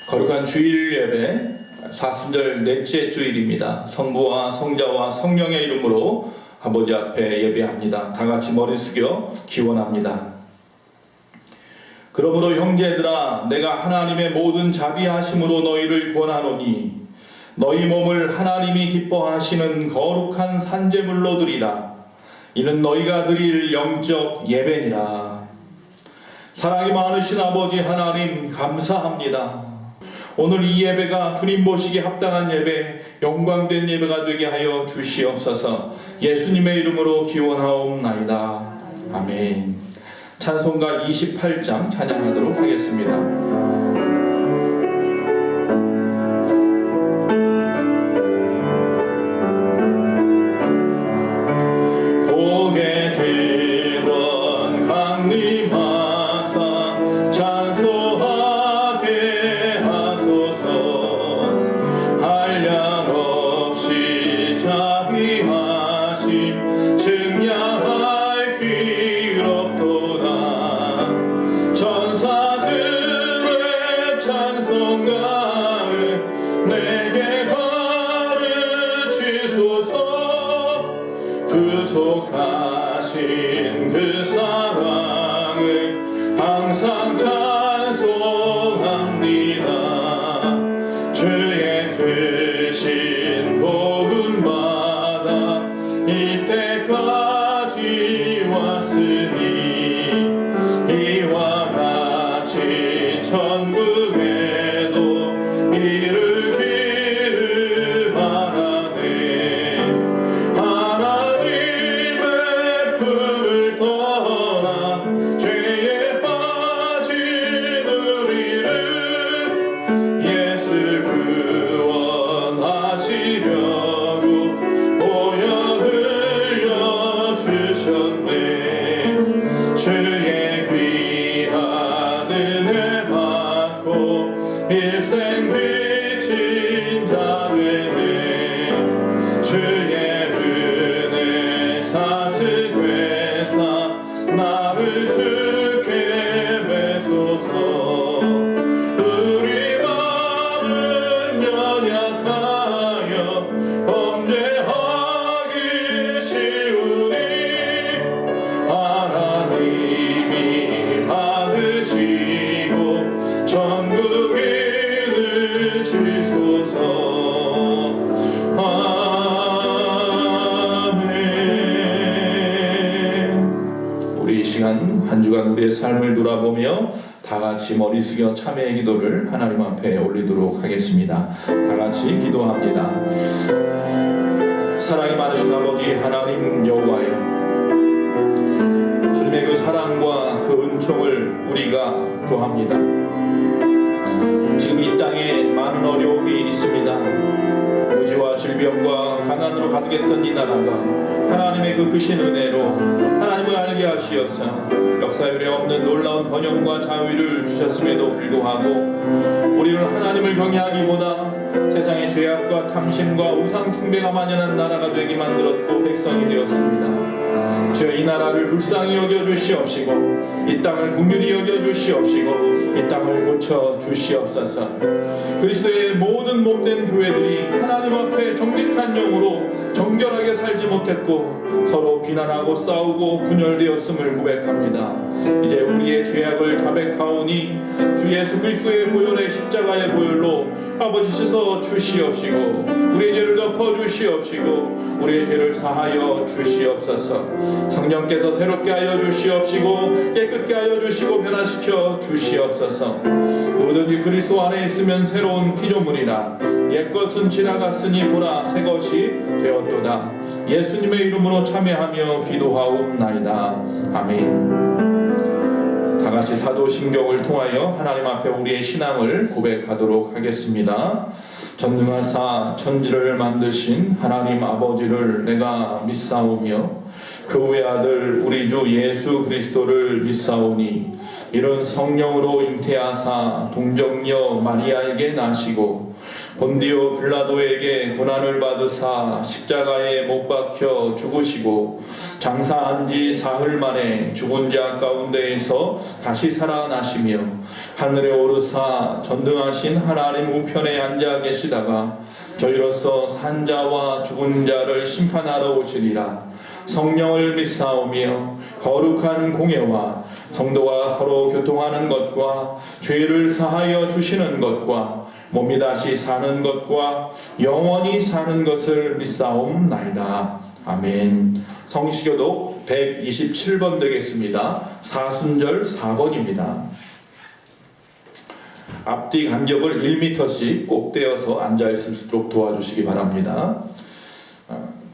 거룩한 주일 예배 사순절 넷째 주일입니다. 성부와 성자와 성령의 이름으로 아버지 앞에 예배합니다. 다 같이 머리 숙여 기원합니다. 그러므로 형제들아, 내가 하나님의 모든 자비하심으로 너희를 권하노니 너희 몸을 하나님이 기뻐하시는 거룩한 산제물로 드리라. 이는 너희가 드릴 영적 예배니라. 사랑이 많으신 아버지 하나님, 감사합니다. 오늘 이 예배가 주님 보시기에 합당한 예배, 영광된 예배가 되게 하여 주시옵소서. 예수님의 이름으로 기원하옵나이다. 아멘. 찬송가 28장 찬양하도록 하겠습니다. 구속하신 그 사랑을 항상 찬송합니다. 주의 크신 도움받아 이때까지 왔으니 이와 같이 천국에도 이르기를 바라네. 하나님의 품을 떠나 죄에 빠진 우리를 예수 구원하시려고 보혈 흘려 주셨네. 주의 귀한 은혜 받고 일생 비친 자 되네. 주의 은혜 사스되사 나를 주께 매소서. 우리 마음은 연약하여 범죄하기 쉬우니 하나님이 받으시고 천국인을 주소서. 아멘. 우리 이 시간 한 주간 우리의 삶을 돌아보며 다 같이 머리 숙여 참회의 기도를 하나님 앞에 올리도록 하겠습니다. 다 같이 기도합니다. 사랑이 많으신 아버지 하나님 여호와여, 주님의 그 사랑과 그 은총을 우리가 구합니다. 지금 이 땅에 많은 어려움이 있습니다. 무지와 질병과 가난으로 가득했던 이 나라가 하나님의 그 크신 은혜로 하나님을 알게 하시어서 역사율에 없는 놀라운 번영과 자유를 주셨음에도 불구하고 우리를 하나님을 경외하기보다 세상의 죄악과 탐심과 우상 숭배가 만연한 나라가 되게 만들었고 백성이 되었습니다. 주여, 이 나라를 불쌍히 여겨주시옵시고 이 땅을 긍휼히 여겨주시옵시고 이 땅을 고쳐주시옵소서. 그리스도의 모든 몸된 교회들이 하나님 앞에 정직한 영으로 정결하게 살지 못했고 서로 비난하고 싸우고 분열되었음을 고백합니다. 이제 우리의 죄악을 자백하오니 주 예수 그리스도의 보혈의 십자가의 보혈로 아버지 씻어 주시옵시고 우리의 죄를 덮어 주시옵시고 우리의 죄를 사하여 주시옵소서. 성령께서 새롭게 하여 주시옵시고 깨끗게 하여 주시고 변화시켜 주시옵소서. 누구든지 그리스도 안에 있으면 새로운 피조물이라. 옛것은 지나갔으니 보라 새것이 되었도다. 예수님의 이름으로 참여하며 기도하옵나이다. 아멘. 다같이 사도신경을 통하여 하나님 앞에 우리의 신앙을 고백하도록 하겠습니다. 전능하사 천지를 만드신 하나님 아버지를 내가 믿사오며 그 외아들 우리 주 예수 그리스도를 믿사오니 이런 성령으로 잉태하사 동정녀 마리아에게 나시고 본디오 빌라도에게 고난을 받으사 십자가에 못 박혀 죽으시고 장사한 지 사흘 만에 죽은 자 가운데에서 다시 살아나시며 하늘에 오르사 전등하신 하나님 우편에 앉아 계시다가 저희로서 산자와 죽은 자를 심판하러 오시리라. 성령을 믿사오며 거룩한 공예와 성도가 서로 교통하는 것과 죄를 사하여 주시는 것과 몸이 다시 사는 것과 영원히 사는 것을 믿사옵나이다. 아멘. 성시교독 127번 되겠습니다. 사순절 4번입니다. 앞뒤 간격을 1m씩 꼭 떼어서 앉아있을 수 있도록 도와주시기 바랍니다.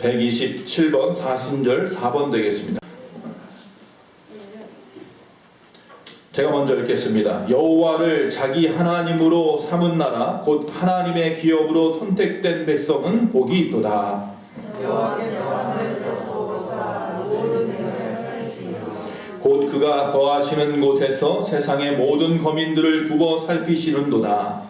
127번 사순절 4번 되겠습니다. 제가 먼저 읽겠습니다. 여호와를 자기 하나님으로 삼은 나라 곧 하나님의 기업으로 선택된 백성은 복이 있도다. 곧 그가 거하시는 곳에서 세상의 모든 거민들을 두고 살피시는도다.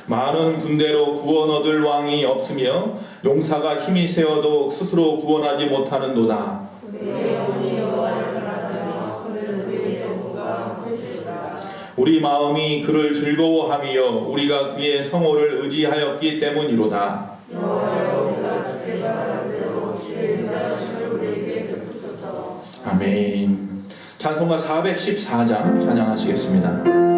많은 군대로 구원 얻을 왕이 없으며 용사가 힘이 세어도 스스로 구원하지 못하는도다. 우리 마음이 그를 즐거워하며 우리가 그의 성호를 의지하였기 때문이로다. 아멘. 찬송가 414장 찬양하시겠습니다.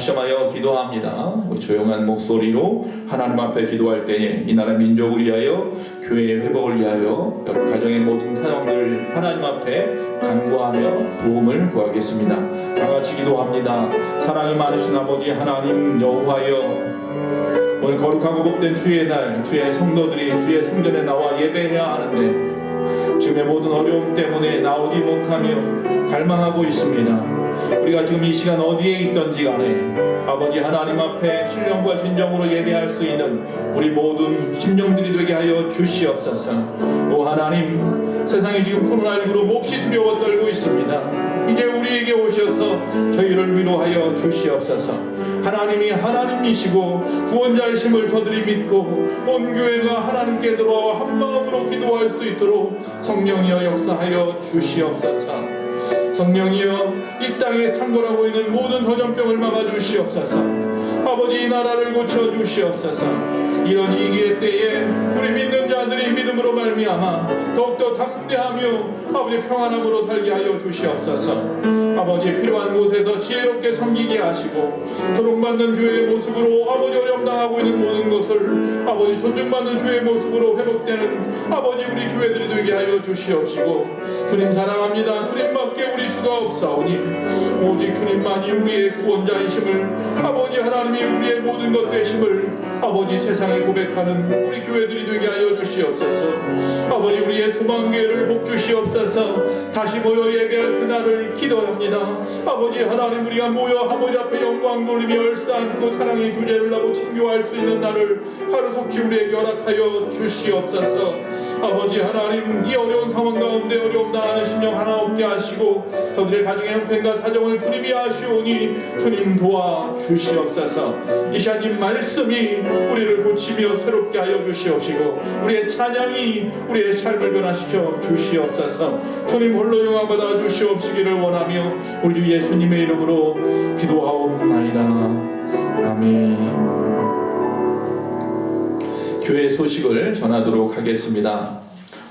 합심하여 기도합니다. 우리 조용한 목소리로 하나님 앞에 기도할 때에 이 나라 민족을 위하여 교회의 회복을 위하여 여러 가정의 모든 사정들을 하나님 앞에 간구하며 도움을 구하겠습니다. 다 같이 기도합니다. 사랑이 많으신 아버지 하나님 여호와여, 오늘 거룩하고 복된 주의 날, 주의 성도들이 주의 성전에 나와 예배해야 하는데 지금의 모든 어려움 때문에 나오지 못하며 갈망하고 있습니다. 우리가 지금 이 시간 어디에 있든지 간에 아버지 하나님 앞에 신령과 진정으로 예배할 수 있는 우리 모든 심령들이 되게 하여 주시옵소서. 오 하나님, 세상이 지금 코로나19로 몹시 두려워 떨고 있습니다. 이제 우리에게 오셔서 저희를 위로하여 주시옵소서. 하나님이 하나님이시고 구원자이심을 저들이 믿고 온 교회가 하나님께 들어와 한 마음으로 기도할 수 있도록 성령이여 역사하여 주시옵소서. 성령이여 이 땅에 창궐하고 있는 모든 전염병을 막아주시옵소서. 아버지 이 나라를 고쳐주시옵소서. 이런 위기의 때에 우리 믿는 자들이 믿음으로 말미암아 더욱더 담대하며 아버지 평안함으로 살게 하여 주시옵소서. 아버지 필요한 곳에서 지혜롭게 섬기게 하시고 조롱받는 교회의 모습으로 아버지 어려움당하고 있는 모든 것을 아버지 존중받는 교회의 모습으로 회복되는 아버지 우리 교회들이 되게 하여 주시옵시고 주님 사랑합니다. 주님밖에 우리 주가 없사오니 오직 주님만이 우리의 구원자이심을 아버지 하나님이 우리의 모든 것 되심을 아버지 세상에 고백하는 우리 교회들이 되게 하여 주시옵소서. 아버지 우리의 소망교회를 복주시옵소서. 다시 모여 예배할 그날을 기도합니다. 아버지 하나님 우리가 모여 아버지 앞에 영광 돌리며 얼싸안고 사랑의 교제를 하고 친교할 수 있는 날을 하루속히 우리에게 허락하여 주시옵소서. 아버지 하나님 이 어려운 상황 가운데 어려움 당하는 심령 하나 없게 하시고 저들의 가정의 형편과 사정을 주님이 아시오니 주님 도와 주시옵소서. 이 시간 이 말씀이 우리를 고치며 새롭게 하여 주시옵시고 우리의 찬양이 우리의 삶을 변화시켜 주시옵소서. 주님 홀로 영광 받아 주시옵시기를 원하며 우리 주 예수님의 이름으로 기도하옵나이다. 아멘. 교회 소식을 전하도록 하겠습니다.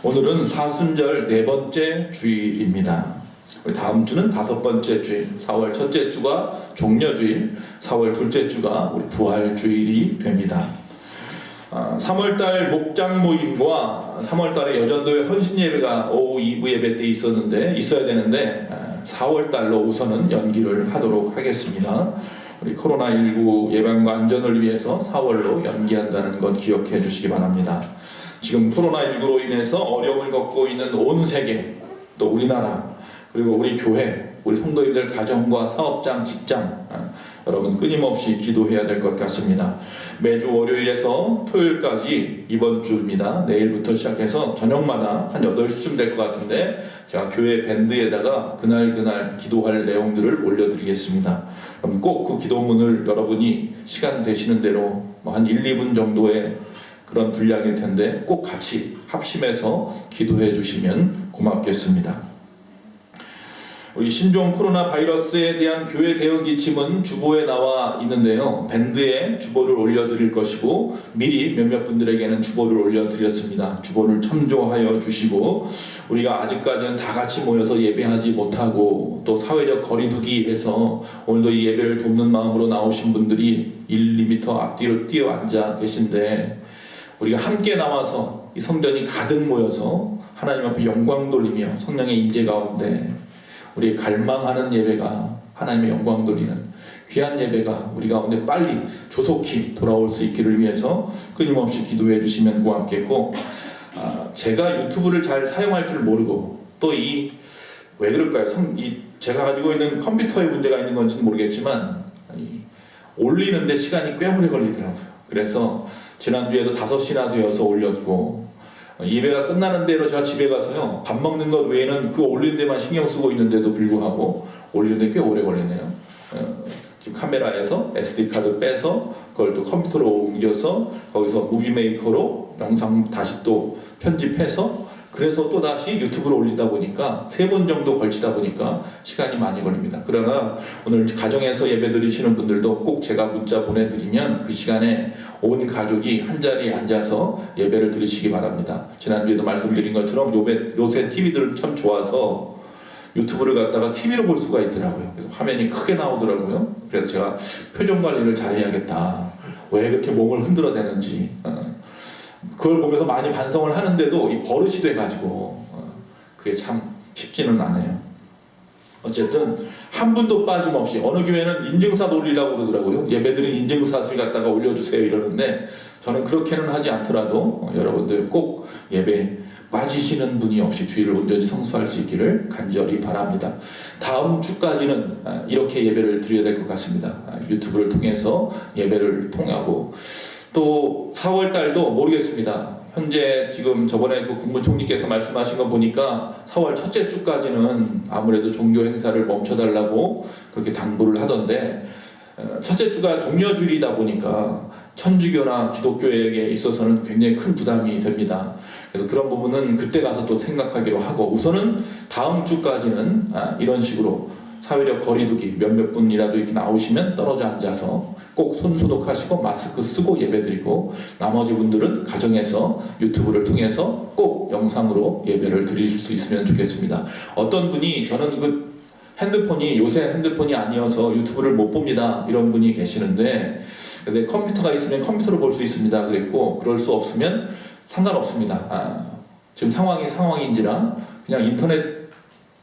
오늘은 사순절 네 번째 주일입니다. 우리 다음 주는 다섯 번째 주일, 4월 첫째 주가 종려주일, 4월 둘째 주가 우리 부활주일이 됩니다. 3월달 목장 모임과 3월달에 여전도의 헌신예배가 오후 2부 예배 때 있어야 되는데 4월달로 우선은 연기를 하도록 하겠습니다. 우리 코로나19 예방과 안전을 위해서 4월로 연기한다는 것 기억해 주시기 바랍니다. 지금 코로나19로 인해서 어려움을 겪고 있는 온 세계, 또 우리나라, 그리고 우리 교회, 우리 성도님들 가정과 사업장, 직장, 여러분 끊임없이 기도해야 될 것 같습니다. 매주 월요일에서 토요일까지 이번 주입니다. 내일부터 시작해서 저녁마다 한 8시쯤 될 것 같은데 제가 교회 밴드에다가 그날 기도할 내용들을 올려드리겠습니다. 그럼 꼭 그 기도문을 여러분이 시간 되시는 대로 한 1, 2분 정도의 그런 분량일 텐데 꼭 같이 합심해서 기도해 주시면 고맙겠습니다. 우리 신종 코로나 바이러스에 대한 교회 대응 지침은 주보에 나와 있는데요. 밴드에 주보를 올려드릴 것이고 미리 몇몇 분들에게는 주보를 올려드렸습니다. 주보를 참조하여 주시고 우리가 아직까지는 다 같이 모여서 예배하지 못하고 또 사회적 거리두기 해서 오늘도 이 예배를 돕는 마음으로 나오신 분들이 1, 2m 앞뒤로 뛰어 앉아 계신데 우리가 함께 나와서 이 성전이 가득 모여서 하나님 앞에 영광 돌리며 성령의 임재 가운데 우리 갈망하는 예배가 하나님의 영광 돌리는 귀한 예배가 우리 가운데 빨리 조속히 돌아올 수 있기를 위해서 끊임없이 기도해 주시면 고맙겠고 제가 유튜브를 잘 사용할 줄 모르고 또 왜 그럴까요? 제가 가지고 있는 컴퓨터에 문제가 있는 건지는 모르겠지만 올리는데 시간이 꽤 오래 걸리더라고요. 그래서 지난주에도 5시나 되어서 올렸고 예배가 끝나는 대로 제가 집에 가서요 밥 먹는 것 외에는 그거 올리는 데만 신경 쓰고 있는데도 불구하고 올리는데 꽤 오래 걸리네요. 지금 카메라에서 SD카드 빼서 그걸 또 컴퓨터로 옮겨서 거기서 무비메이커로 영상 다시 또 편집해서 그래서 또 다시 유튜브로 올리다 보니까 3번 정도 걸치다 보니까 시간이 많이 걸립니다. 그러나 오늘 가정에서 예배 드리시는 분들도 꼭 제가 문자 보내드리면 그 시간에 온 가족이 한 자리에 앉아서 예배를 드리시기 바랍니다. 지난주에도 말씀드린 것처럼 요새 TV들은 참 좋아서 유튜브를 갖다가 TV로 볼 수가 있더라고요. 그래서 화면이 크게 나오더라고요. 그래서 제가 표정 관리를 잘해야겠다. 왜 그렇게 몸을 흔들어대는지 그걸 보면서 많이 반성을 하는데도 이 버릇이 돼가지고 그게 참 쉽지는 않아요. 어쨌든 한 분도 빠짐없이, 어느 교회는 인증샷 올리라고 그러더라고요. 예배드린 인증샷을 갖다가 올려주세요 이러는데, 저는 그렇게는 하지 않더라도 여러분들 꼭 예배 빠지시는 분이 없이 주일을 온전히 성수할 수 있기를 간절히 바랍니다. 다음 주까지는 이렇게 예배를 드려야 될 것 같습니다. 유튜브를 통해서 예배를 통하고, 또 4월 달도 모르겠습니다. 현재 지금 저번에 그 국무총리께서 말씀하신 거 보니까 4월 첫째 주까지는 아무래도 종교 행사를 멈춰달라고 그렇게 당부를 하던데, 첫째 주가 종려주일이다 보니까 천주교나 기독교에게 있어서는 굉장히 큰 부담이 됩니다. 그래서 그런 부분은 그때 가서 또 생각하기로 하고, 우선은 다음 주까지는 이런 식으로 사회적 거리두기 몇몇 분이라도 이렇게 나오시면 떨어져 앉아서 꼭 손 소독하시고 마스크 쓰고 예배드리고, 나머지 분들은 가정에서 유튜브를 통해서 꼭 영상으로 예배를 드리실 수 있으면 좋겠습니다. 어떤 분이, 저는 그 핸드폰이 요새 핸드폰이 아니어서 유튜브를 못 봅니다 이런 분이 계시는데, 근데 컴퓨터가 있으면 컴퓨터로 볼 수 있습니다 그랬고, 그럴 수 없으면 상관없습니다. 지금 상황이 상황인지라 그냥 인터넷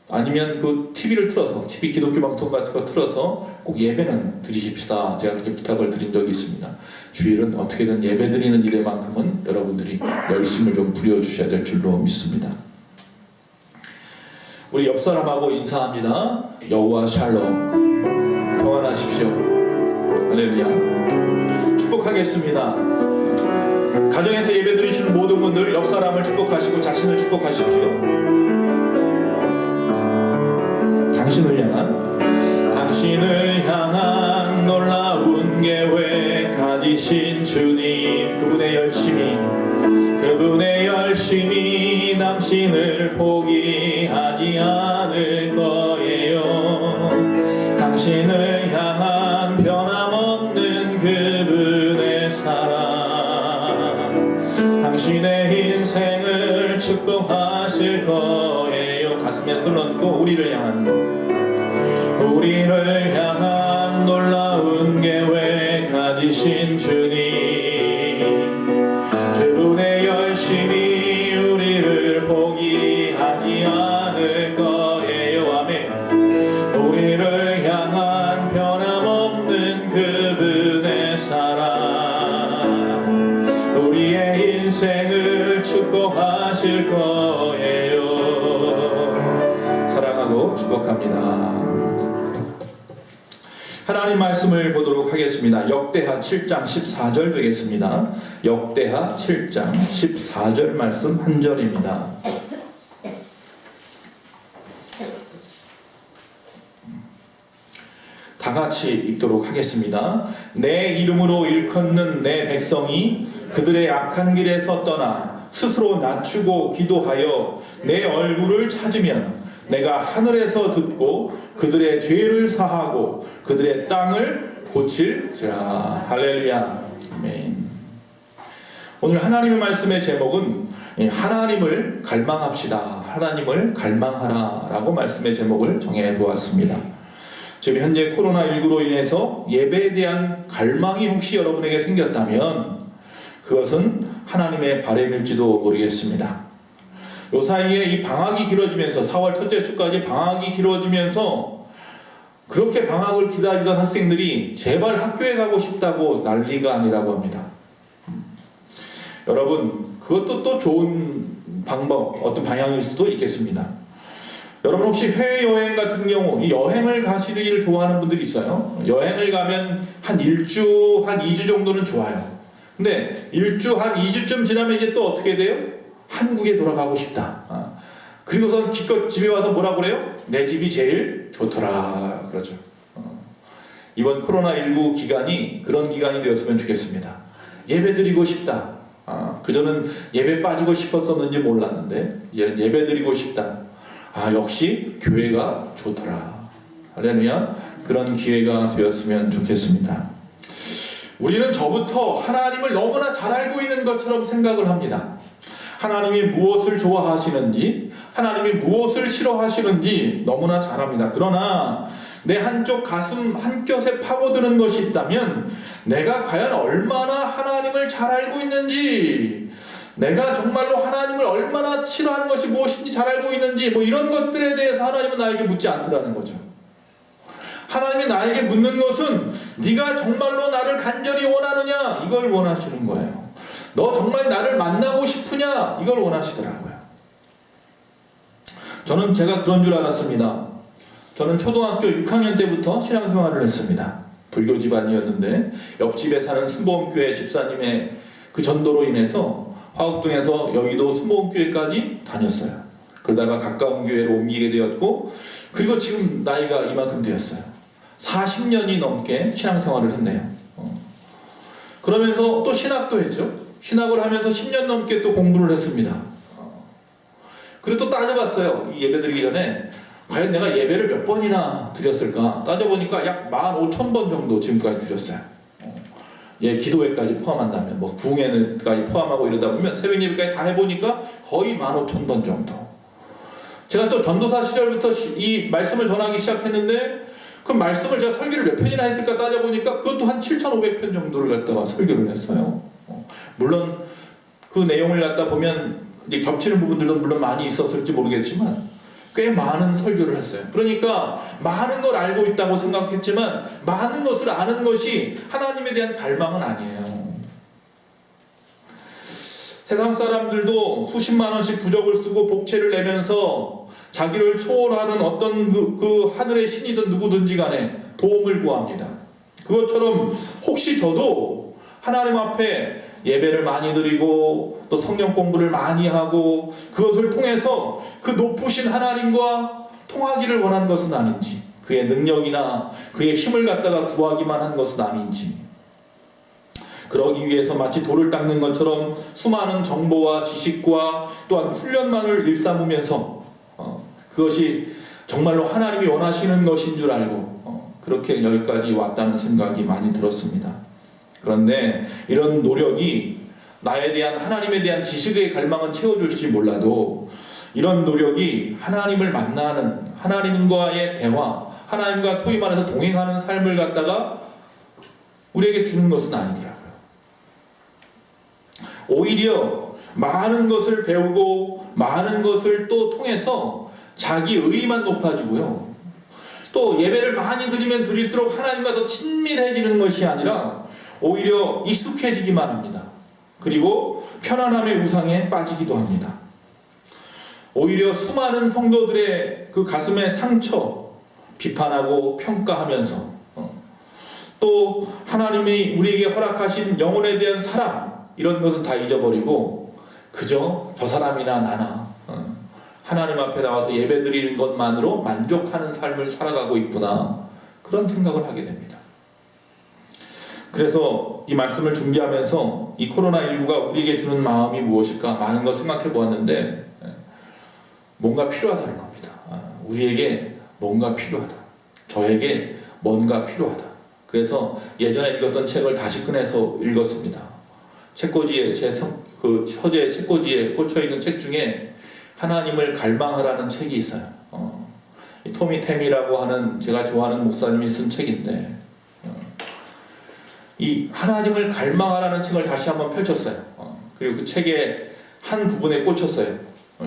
아니면 그 TV를 틀어서, TV 기독교 방송 같은 거 틀어서 꼭 예배는 드리십시다, 제가 그렇게 부탁을 드린 적이 있습니다. 주일은 어떻게든 예배 드리는 일에만큼은 여러분들이 열심을 좀 부려주셔야 될 줄로 믿습니다. 우리 옆 사람하고 인사합니다. 여호와 샬롬, 평안하십시오. 할렐루야. 축복하겠습니다. 가정에서 예배 드리시는 모든 분들 옆 사람을 축복하시고 자신을 축복하십시오. 당신을 향한 놀라운 계획 가지신 주님, 그분의 열심이 당신을 포기하지 않을 거예요. 당신을 향한 변함없는 그분의 사랑, 당신의 인생을 축복하실 거예요. 가슴에 손 얹고 우리를 향한 놀라운 계획 가지신 주님, 그분의 열심이 우리를 포기하지 않을 거예요. 아멘. 우리를 향한 변함없는 그분의 사랑, 우리의 인생을 축복하실 거예요. 사랑하고 축복합니다. 하나님 말씀을 보도록 하겠습니다. 역대하 7장 14절 되겠습니다. 역대하 7장 14절 말씀 한 절입니다. 다 같이 읽도록 하겠습니다. 내 이름으로 일컫는 내 백성이 그들의 악한 길에서 떠나 스스로 낮추고 기도하여 내 얼굴을 찾으면 내가 하늘에서 듣고 그들의 죄를 사하고 그들의 땅을 고칠지라. 할렐루야. 아멘. 오늘 하나님의 말씀의 제목은 하나님을 갈망합시다, 하나님을 갈망하라 라고 말씀의 제목을 정해 보았습니다. 지금 현재 코로나19로 인해서 예배에 대한 갈망이 혹시 여러분에게 생겼다면 그것은 하나님의 바람일지도 모르겠습니다. 요 사이에 이 방학이 길어지면서 4월 첫째 주까지 방학이 길어지면서 그렇게 방학을 기다리던 학생들이 제발 학교에 가고 싶다고 난리가 아니라고 합니다. 여러분, 그것도 또 좋은 방법, 어떤 방향일 수도 있겠습니다. 여러분 혹시 해외여행 같은 경우 이 여행을 가시기를 좋아하는 분들이 있어요. 여행을 가면 한 1주, 한 2주 정도는 좋아요. 근데 1주, 한 2주쯤 지나면 이제 또 어떻게 돼요? 한국에 돌아가고 싶다. 그리고선 기껏 집에 와서 뭐라 그래요? 내 집이 제일 좋더라 그러죠. 이번 코로나19 기간이 그런 기간이 되었으면 좋겠습니다. 예배 드리고 싶다. 그전은 예배 빠지고 싶었었는지 몰랐는데 이제는 예배 드리고 싶다. 역시 교회가 좋더라. 할렐루야. 그런 기회가 되었으면 좋겠습니다. 우리는 저부터 하나님을 너무나 잘 알고 있는 것처럼 생각을 합니다. 하나님이 무엇을 좋아하시는지, 하나님이 무엇을 싫어하시는지 너무나 잘 압니다. 그러나 내 한쪽 가슴 한켠에 파고드는 것이 있다면 내가 과연 얼마나 하나님을 잘 알고 있는지, 내가 정말로 하나님을 얼마나 싫어하는 것이 무엇인지 잘 알고 있는지, 이런 것들에 대해서 하나님은 나에게 묻지 않더라는 거죠. 하나님이 나에게 묻는 것은 네가 정말로 나를 간절히 원하느냐, 이걸 원하시는 거예요. 너 정말 나를 만나고 싶으냐, 이걸 원하시더라고요. 저는 제가 그런 줄 알았습니다. 저는 초등학교 6학년 때부터 신앙생활을 했습니다. 불교 집안이었는데 옆집에 사는 순복음교회 집사님의 그 전도로 인해서 화곡동에서 여의도 순복음교회까지 다녔어요. 그러다가 가까운 교회로 옮기게 되었고, 그리고 지금 나이가 이만큼 되었어요. 40년이 넘게 신앙생활을 했네요. 그러면서 또 신학도 했죠. 신학을 하면서 10년 넘게 또 공부를 했습니다. 그리고 또 따져봤어요. 이 예배 드리기 전에 과연 내가 예배를 몇 번이나 드렸을까 따져보니까 약 15,000번 정도 지금까지 드렸어요. 예, 기도회까지 포함한다면, 뭐 부흥회까지 포함하고 이러다 보면 새벽 예배까지 다 해보니까 거의 15,000번 정도. 제가 또 전도사 시절부터 이 말씀을 전하기 시작했는데, 그럼 말씀을 제가 설교를 몇 편이나 했을까 따져보니까 그것도 한 7,500편 정도를 갖다가 설교를 했어요. 물론 그 내용을 갖다 보면 이제 겹치는 부분들도 물론 많이 있었을지 모르겠지만 꽤 많은 설교를 했어요. 그러니까 많은 걸 알고 있다고 생각했지만 많은 것을 아는 것이 하나님에 대한 갈망은 아니에요. 세상 사람들도 수십만 원씩 부적을 쓰고 복채를 내면서 자기를 초월하는 어떤 그 하늘의 신이든 누구든지 간에 도움을 구합니다. 그것처럼 혹시 저도 하나님 앞에 예배를 많이 드리고 또 성경 공부를 많이 하고 그것을 통해서 그 높으신 하나님과 통하기를 원하는 것은 아닌지, 그의 능력이나 그의 힘을 갖다가 구하기만 한 것은 아닌지, 그러기 위해서 마치 돌을 닦는 것처럼 수많은 정보와 지식과 또한 훈련만을 일삼으면서 그것이 정말로 하나님이 원하시는 것인 줄 알고 그렇게 여기까지 왔다는 생각이 많이 들었습니다. 그런데 이런 노력이 나에 대한, 하나님에 대한 지식의 갈망은 채워줄지 몰라도 이런 노력이 하나님을 만나는, 하나님과의 대화, 하나님과 소위 말해서 동행하는 삶을 갖다가 우리에게 주는 것은 아니더라고요. 오히려 많은 것을 배우고 많은 것을 또 통해서 자기 의의만 높아지고요, 또 예배를 많이 드리면 드릴수록 하나님과 더 친밀해지는 것이 아니라 오히려 익숙해지기만 합니다. 그리고 편안함의 우상에 빠지기도 합니다. 오히려 수많은 성도들의 그 가슴의 상처, 비판하고 평가하면서 또 하나님이 우리에게 허락하신 영혼에 대한 사랑, 이런 것은 다 잊어버리고 그저 저 사람이나 나나 하나님 앞에 나와서 예배 드리는 것만으로 만족하는 삶을 살아가고 있구나, 그런 생각을 하게 됩니다. 그래서 이 말씀을 준비하면서 이 코로나19가 우리에게 주는 마음이 무엇일까 많은 걸 생각해 보았는데 뭔가 필요하다는 겁니다. 우리에게 뭔가 필요하다. 저에게 뭔가 필요하다. 그래서 예전에 읽었던 책을 다시 꺼내서 읽었습니다. 책꽂이에, 그 서재 책꽂이에 꽂혀있는 책 중에 하나님을 갈망하라는 책이 있어요. 토미 템이라고 하는 제가 좋아하는 목사님이 쓴 책인데 이 하나님을 갈망하라는 책을 다시 한번 펼쳤어요. 그리고 그 책의 한 부분에 꽂혔어요.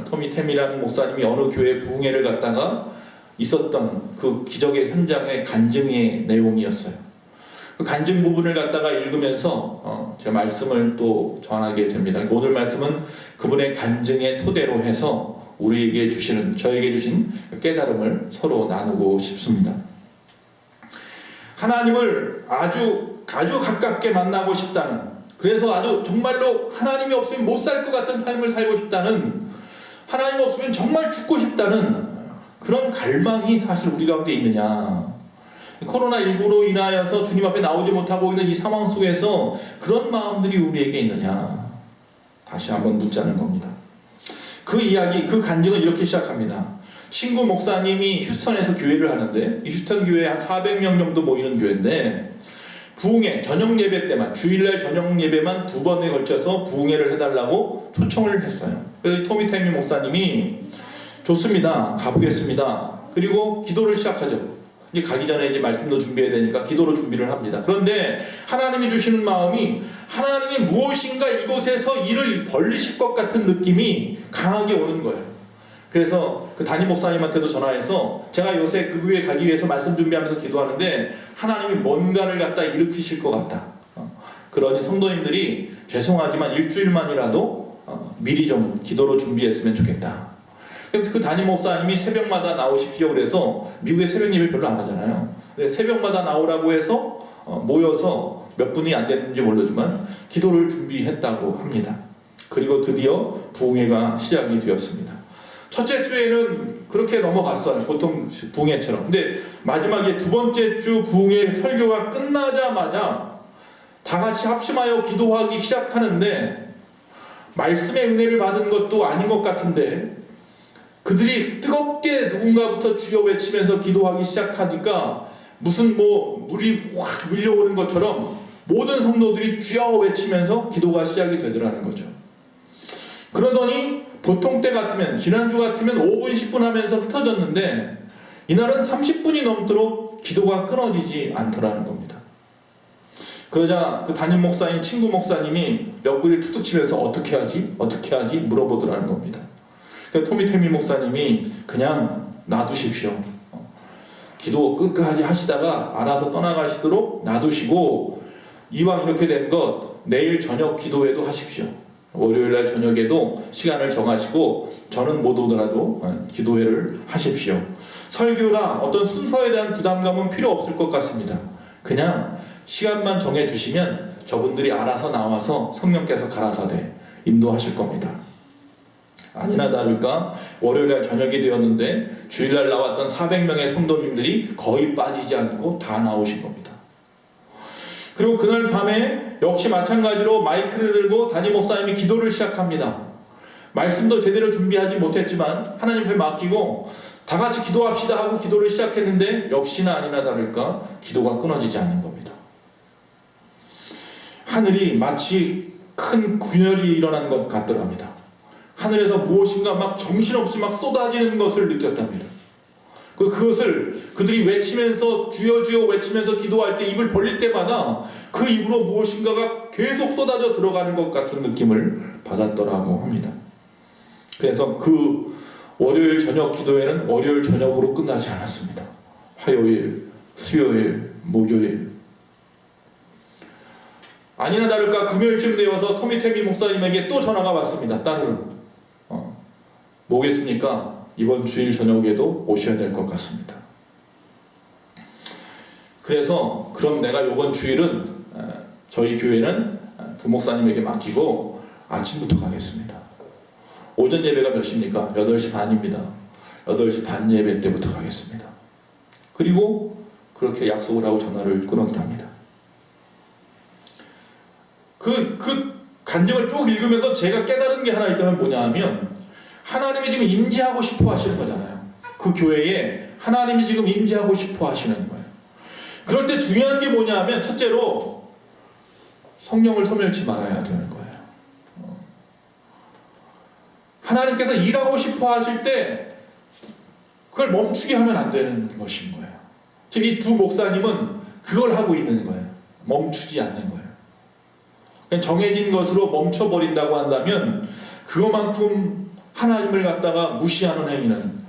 토미 템이라는 목사님이 어느 교회 부흥회를 갔다가 있었던 그 기적의 현장의 간증의 내용이었어요. 그 간증 부분을 갖다가 읽으면서 제 말씀을 또 전하게 됩니다. 오늘 말씀은 그분의 간증의 토대로 해서 우리에게 주시는, 저에게 주신 깨달음을 서로 나누고 싶습니다. 하나님을 아주 가깝게 만나고 싶다는, 그래서 아주 정말로 하나님이 없으면 못 살 것 같은 삶을 살고 싶다는, 하나님 없으면 정말 죽고 싶다는 그런 갈망이 사실 우리 가운데 있느냐. 코로나19로 인하여서 주님 앞에 나오지 못하고 있는 이 상황 속에서 그런 마음들이 우리에게 있느냐, 다시 한번 묻자는 겁니다. 그 이야기, 그 간증은 이렇게 시작합니다. 친구 목사님이 휴스턴에서 교회를 하는데, 이 휴스턴 교회에 한 400명 정도 모이는 교회인데 부흥회 저녁 예배 때만, 주일날 저녁 예배만 2번에 걸쳐서 부흥회를 해달라고 초청을 했어요. 그래서 토미 타이미 목사님이 좋습니다, 가보겠습니다. 그리고 기도를 시작하죠. 이제 가기 전에 이제 말씀도 준비해야 되니까 기도로 준비를 합니다. 그런데 하나님이 주시는 마음이, 하나님이 무엇인가 이곳에서 일을 벌리실 것 같은 느낌이 강하게 오는 거예요. 그래서 그 담임 목사님한테도 전화해서 제가 요새 그 교회 가기 위해서 말씀 준비하면서 기도하는데 하나님이 뭔가를 갖다 일으키실 것 같다. 그러니 성도님들이 죄송하지만 일주일만이라도 미리 좀 기도로 준비했으면 좋겠다. 그 담임 목사님이 새벽마다 나오십시오 그래서 미국에 새벽 예배 별로 안 하잖아요. 새벽마다 나오라고 해서 모여서 몇 분이 안 됐는지 모르지만 기도를 준비했다고 합니다. 그리고 드디어 부흥회가 시작이 되었습니다. 첫째 주에는 그렇게 넘어갔어요. 보통 부흥회처럼. 근데 마지막에 두 번째 주 부흥회 설교가 끝나자마자 다 같이 합심하여 기도하기 시작하는데 말씀의 은혜를 받은 것도 아닌 것 같은데 그들이 뜨겁게 누군가부터 주여 외치면서 기도하기 시작하니까 무슨 물이 확 밀려오는 것처럼 모든 성도들이 주여 외치면서 기도가 시작이 되더라는 거죠. 그러더니 보통 때 같으면 지난주 같으면 5분 10분 하면서 흩어졌는데 이날은 30분이 넘도록 기도가 끊어지지 않더라는 겁니다. 그러자 그 담임 목사님 친구 목사님이 옆구리를 툭툭 치면서 어떻게 하지 물어보더라는 겁니다. 토미테미 목사님이 그냥 놔두십시오. 기도 끝까지 하시다가 알아서 떠나가시도록 놔두시고 이왕 이렇게 된 것 내일 저녁 기도회도 하십시오. 월요일날 저녁에도 시간을 정하시고 저는 못 오더라도 기도회를 하십시오. 설교나 어떤 순서에 대한 부담감은 필요 없을 것 같습니다. 그냥 시간만 정해주시면 저분들이 알아서 나와서 성령께서 가라사대 인도하실 겁니다. 아니나 다를까 월요일날 저녁이 되었는데 주일날 나왔던 400명의 성도님들이 거의 빠지지 않고 다 나오신 겁니다. 그리고 그날 밤에 역시 마찬가지로 마이크를 들고 담임 목사님이 기도를 시작합니다. 말씀도 제대로 준비하지 못했지만 하나님 앞에 맡기고 다 같이 기도합시다 하고 기도를 시작했는데 역시나 아니나 다를까 기도가 끊어지지 않는 겁니다. 하늘이 마치 큰 균열이 일어난 것 같더랍니다. 하늘에서 무엇인가 막 정신없이 막 쏟아지는 것을 느꼈답니다. 그것을 그들이 외치면서 주여 주여 외치면서 기도할 때 입을 벌릴 때마다 그 입으로 무엇인가가 계속 쏟아져 들어가는 것 같은 느낌을 받았더라고 합니다. 그래서 그 월요일 저녁 기도회는 월요일 저녁으로 끝나지 않았습니다. 화요일, 수요일, 목요일 아니나 다를까 금요일쯤 되어서 토미테미 목사님에게 또 전화가 왔습니다. 따르릉 뭐겠습니까? 이번 주일 저녁에도 오셔야 될 것 같습니다. 그래서 그럼 내가 이번 주일은 저희 교회는 부목사님에게 맡기고 아침부터 가겠습니다. 오전 예배가 몇 시입니까? 8시 반입니다. 8시 반 예배 때부터 가겠습니다. 그리고 그렇게 약속을 하고 전화를 끊었답니다. 그 간증을 쭉 읽으면서 제가 깨달은 게 하나 있다면 뭐냐 하면 하나님이 지금 임재하고 싶어 하시는 거잖아요. 그 교회에 하나님이 지금 임재하고 싶어 하시는 거예요. 그럴 때 중요한 게 뭐냐 하면 첫째로 성령을 소멸치 말아야 되는 거예요. 하나님께서 일하고 싶어 하실 때 그걸 멈추게 하면 안 되는 것인 거예요. 지금 이 두 목사님은 그걸 하고 있는 거예요. 멈추지 않는 거예요. 그냥 정해진 것으로 멈춰버린다고 한다면 그것만큼 하나님을 갖다가 무시하는 행위는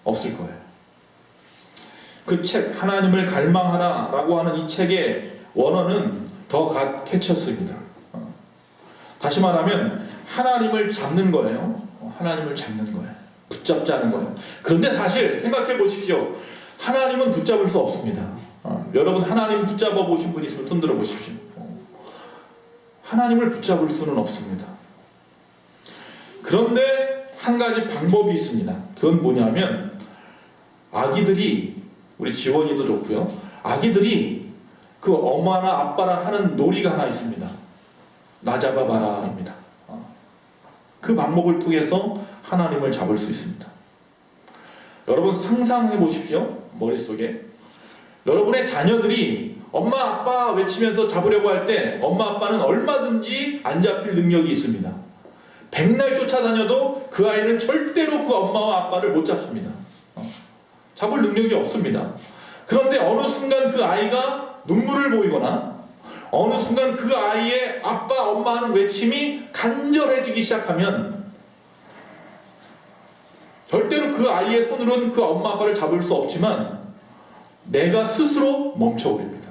없을 거예요. 그 책 하나님을 갈망하라 라고 하는 이 책의 원어는 더 갓캐쳤습니다. 다시 말하면 하나님을 잡는 거예요. 하나님을 잡는 거예요. 붙잡자는 거예요. 그런데 사실 생각해 보십시오. 하나님은 붙잡을 수 없습니다. 여러분 하나님 붙잡아 보신 분 있으면 손 들어 보십시오. 하나님을 붙잡을 수는 없습니다. 그런데 한 가지 방법이 있습니다. 그건 뭐냐면 아기들이 우리 지원이도 좋고요. 아기들이 그 엄마나 아빠랑 하는 놀이가 하나 있습니다. 나 잡아봐라입니다. 그 방법을 통해서 하나님을 잡을 수 있습니다. 여러분 상상해 보십시오. 머릿속에 여러분의 자녀들이 엄마 아빠 외치면서 잡으려고 할 때 엄마 아빠는 얼마든지 안 잡힐 능력이 있습니다. 백날 쫓아다녀도 그 아이는 절대로 그 엄마와 아빠를 못 잡습니다. 잡을 능력이 없습니다. 그런데 어느 순간 그 아이가 눈물을 보이거나 어느 순간 그 아이의 아빠 엄마 하는 외침이 간절해지기 시작하면 절대로 그 아이의 손으로는 그 엄마 아빠를 잡을 수 없지만 내가 스스로 멈춰버립니다.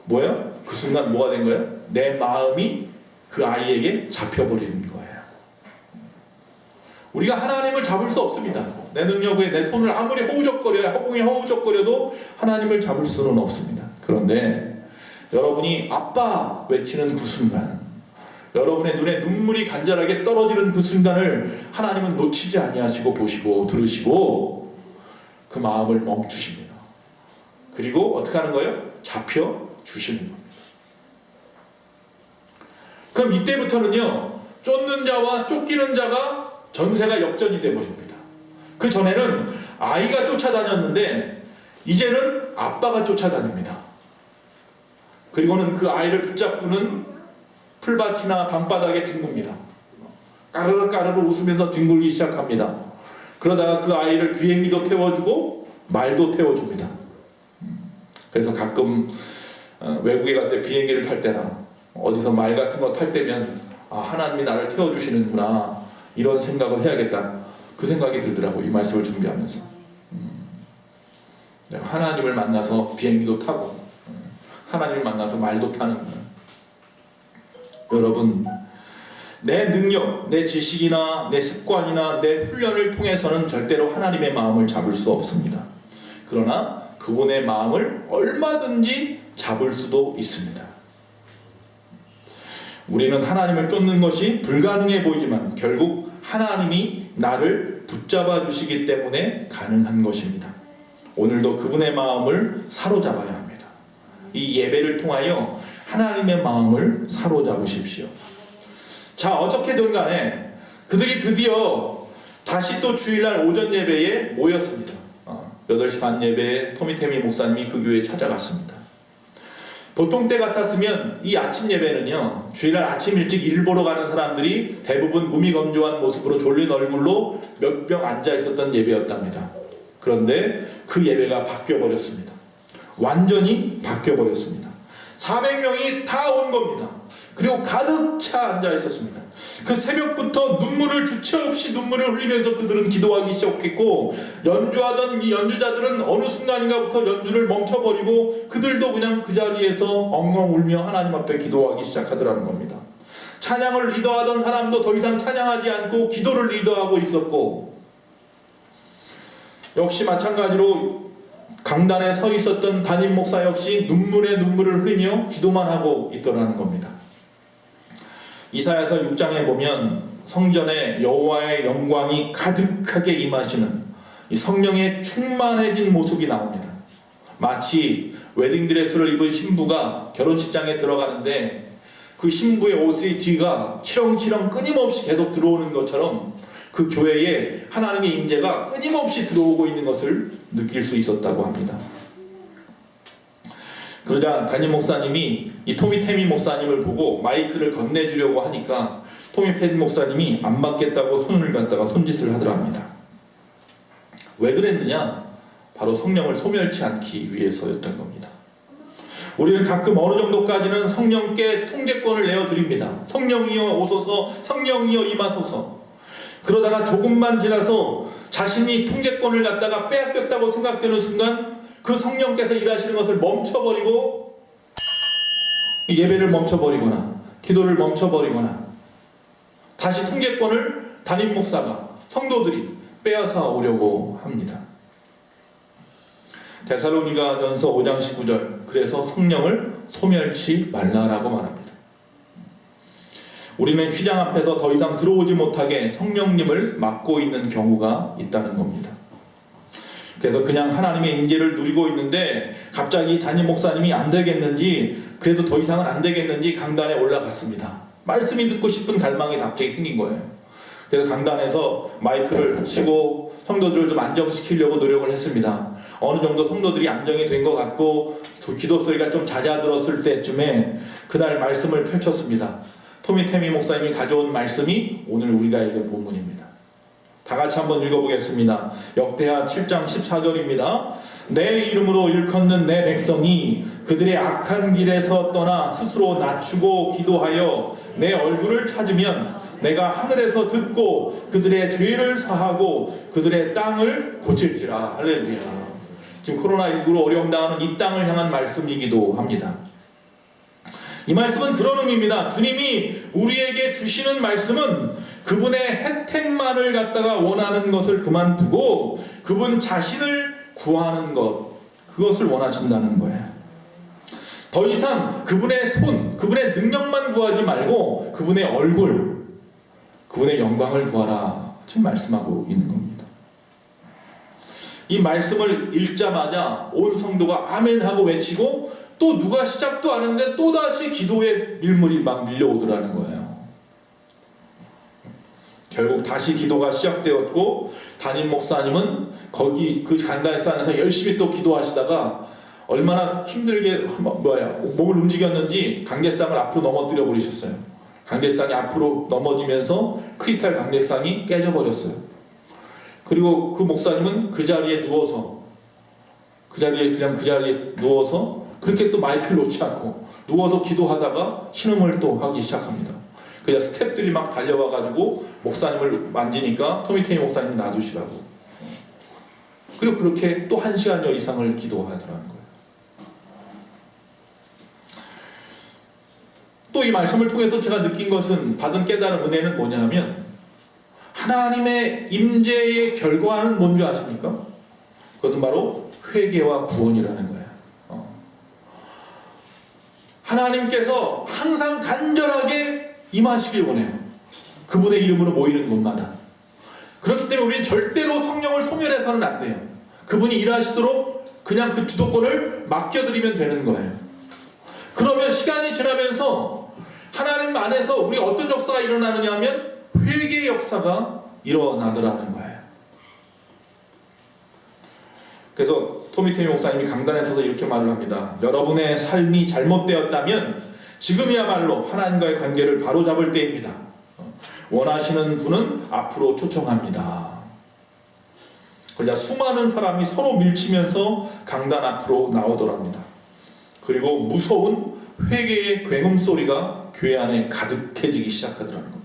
뭐예요? 그 순간 뭐가 된 거예요? 내 마음이 그 아이에게 잡혀버리는 거예요. 우리가 하나님을 잡을 수 없습니다. 내 능력에 내 손을 아무리 허공에 허우적거려도 하나님을 잡을 수는 없습니다. 그런데 여러분이 아빠 외치는 그 순간, 여러분의 눈에 눈물이 간절하게 떨어지는 그 순간을 하나님은 놓치지 아니하시고 보시고 들으시고 그 마음을 멈추십니다. 그리고 어떻게 하는 거예요? 잡혀 주시는 겁니다. 그럼 이때부터는요, 쫓는 자와 쫓기는 자가 전세가 역전이 되어버립니다. 그 전에는 아이가 쫓아다녔는데 이제는 아빠가 쫓아다닙니다. 그리고는 그 아이를 붙잡고는 풀밭이나 방바닥에 뒹굽니다. 까르르 까르르 웃으면서 뒹굴기 시작합니다. 그러다가 그 아이를 비행기도 태워주고 말도 태워줍니다. 그래서 가끔 외국에 갈 때 비행기를 탈 때나 어디서 말 같은 거 탈 때면 하나님이 나를 태워주시는구나, 이런 생각을 해야겠다, 그 생각이 들더라고요. 이 말씀을 준비하면서. 내가 하나님을 만나서 비행기도 타고 하나님을 만나서 말도 타는구나. 여러분, 내 능력, 내 지식이나 내 습관이나 내 훈련을 통해서는 절대로 하나님의 마음을 잡을 수 없습니다. 그러나 그분의 마음을 얼마든지 잡을 수도 있습니다. 우리는 하나님을 쫓는 것이 불가능해 보이지만 결국 하나님이 나를 붙잡아 주시기 때문에 가능한 것입니다. 오늘도 그분의 마음을 사로잡아야 합니다. 이 예배를 통하여 하나님의 마음을 사로잡으십시오. 자, 어떻게든 간에 그들이 드디어 다시 또 주일날 오전 예배에 모였습니다. 8시 반 예배에 토미테미 목사님이 그 교회에 찾아갔습니다. 보통 때 같았으면 이 아침 예배는요, 주일날 아침 일찍 일 보러 가는 사람들이 대부분 무미건조한 모습으로 졸린 얼굴로 몇 명 앉아 있었던 예배였답니다. 그런데 그 예배가 바뀌어버렸습니다. 완전히 바뀌어버렸습니다. 400명이 다 온 겁니다. 그리고 가득 차 앉아 있었습니다. 그 새벽부터 주체 없이 눈물을 흘리면서 그들은 기도하기 시작했고, 연주하던 이 연주자들은 어느 순간인가부터 연주를 멈춰버리고 그들도 그냥 그 자리에서 엉엉 울며 하나님 앞에 기도하기 시작하더라는 겁니다. 찬양을 리더하던 사람도 더 이상 찬양하지 않고 기도를 리더하고 있었고, 역시 마찬가지로 강단에 서 있었던 담임 목사 역시 눈물에 눈물을 흘리며 기도만 하고 있더라는 겁니다. 이사야서 6장에 보면 성전에 여호와의 영광이 가득하게 임하시는 이 성령의 충만해진 모습이 나옵니다. 마치 웨딩드레스를 입은 신부가 결혼식장에 들어가는데 그 신부의 옷의 뒤가 치렁치렁 끊임없이 계속 들어오는 것처럼 그 교회에 하나님의 임재가 끊임없이 들어오고 있는 것을 느낄 수 있었다고 합니다. 그러자 담임 목사님이 이 토미테미 목사님을 보고 마이크를 건네주려고 하니까 토미테미 목사님이 안 받겠다고 손을 갖다가 손짓을 하더랍니다. 왜 그랬느냐? 바로 성령을 소멸치 않기 위해서였던 겁니다. 우리는 가끔 어느 정도까지는 성령께 통제권을 내어드립니다. 성령이여 오소서, 성령이여 임하소서. 그러다가 조금만 지나서 자신이 통제권을 갖다가 빼앗겼다고 생각되는 순간 그 성령께서 일하시는 것을 멈춰버리고 예배를 멈춰버리거나 기도를 멈춰버리거나 다시 통제권을 담임 목사가, 성도들이 빼앗아 오려고 합니다. 데살로니가전서 5장 19절, 그래서 성령을 소멸치 말라라고 말합니다. 우리는 휘장 앞에서 더 이상 들어오지 못하게 성령님을 막고 있는 경우가 있다는 겁니다. 그래서 그냥 하나님의 임재를 누리고 있는데 갑자기 담임 목사님이 안 되겠는지, 그래도 더 이상은 안 되겠는지 강단에 올라갔습니다. 말씀이 듣고 싶은 갈망이 갑자기 생긴 거예요. 그래서 강단에서 마이크를 치고 성도들을 좀 안정시키려고 노력을 했습니다. 어느 정도 성도들이 안정이 된 것 같고 기도 소리가 좀 잦아들었을 때쯤에 그날 말씀을 펼쳤습니다. 토미테미 목사님이 가져온 말씀이 오늘 우리가 읽은 본문입니다. 다 같이 한번 읽어보겠습니다. 역대하 7장 14절입니다. 내 이름으로 일컫는 내 백성이 그들의 악한 길에서 떠나 스스로 낮추고 기도하여 내 얼굴을 찾으면 내가 하늘에서 듣고 그들의 죄를 사하고 그들의 땅을 고칠지라. 할렐루야. 지금 코로나19로 어려움 당하는 이 땅을 향한 말씀이기도 합니다. 이 말씀은 그런 의미입니다. 주님이 우리에게 주시는 말씀은 그분의 혜택만을 갖다가 원하는 것을 그만두고 그분 자신을 구하는 것, 그것을 원하신다는 거예요. 더 이상 그분의 손, 그분의 능력만 구하지 말고 그분의 얼굴, 그분의 영광을 구하라, 지금 말씀하고 있는 겁니다. 이 말씀을 읽자마자 온 성도가 아멘 하고 외치고 또 누가 시작도 안 했는데 또다시 기도의 밀물이 막 밀려오더라는 거예요. 결국 다시 기도가 시작되었고 담임 목사님은 거기 그 간다에서 열심히 또 기도하시다가 얼마나 힘들게 몸을 움직였는지 강대상을 앞으로 넘어뜨려 버리셨어요. 강대상이 앞으로 넘어지면서 크리스탈 강대상이 깨져버렸어요. 그리고 그 목사님은 그 자리에 누워서 그렇게 또 마이크를 놓지 않고 누워서 기도하다가 신음을 또 하기 시작합니다. 그냥 스태프들이 막 달려와가지고 목사님을 만지니까 토미테이 목사님 놔두시라고. 그리고 그렇게 또 1시간여 이상을 기도하더라는 거예요. 또 이 말씀을 통해서 제가 느낀 것은, 받은 깨달은 은혜는 뭐냐면, 하나님의 임재의 결과는 뭔지 아십니까? 그것은 바로 회개와 구원이라는 거예요. 하나님께서 항상 간절하게 임하시길 원해요. 그분의 이름으로 모이는 곳마다. 그렇기 때문에 우리는 절대로 성령을 소멸해서는 안 돼요. 그분이 일하시도록 그냥 그 주도권을 맡겨드리면 되는 거예요. 그러면 시간이 지나면서 하나님 안에서 우리 어떤 역사가 일어나느냐 하면 회개의 역사가 일어나더라는 거예요. 그래서 토미테이 목사님이 강단에 서서 이렇게 말을 합니다. 여러분의 삶이 잘못되었다면 지금이야말로 하나님과의 관계를 바로잡을 때입니다. 원하시는 분은 앞으로 초청합니다. 그러자 수많은 사람이 서로 밀치면서 강단 앞으로 나오더랍니다. 그리고 무서운 회개의 굉음 소리가 교회 안에 가득해지기 시작하더라는 겁니다.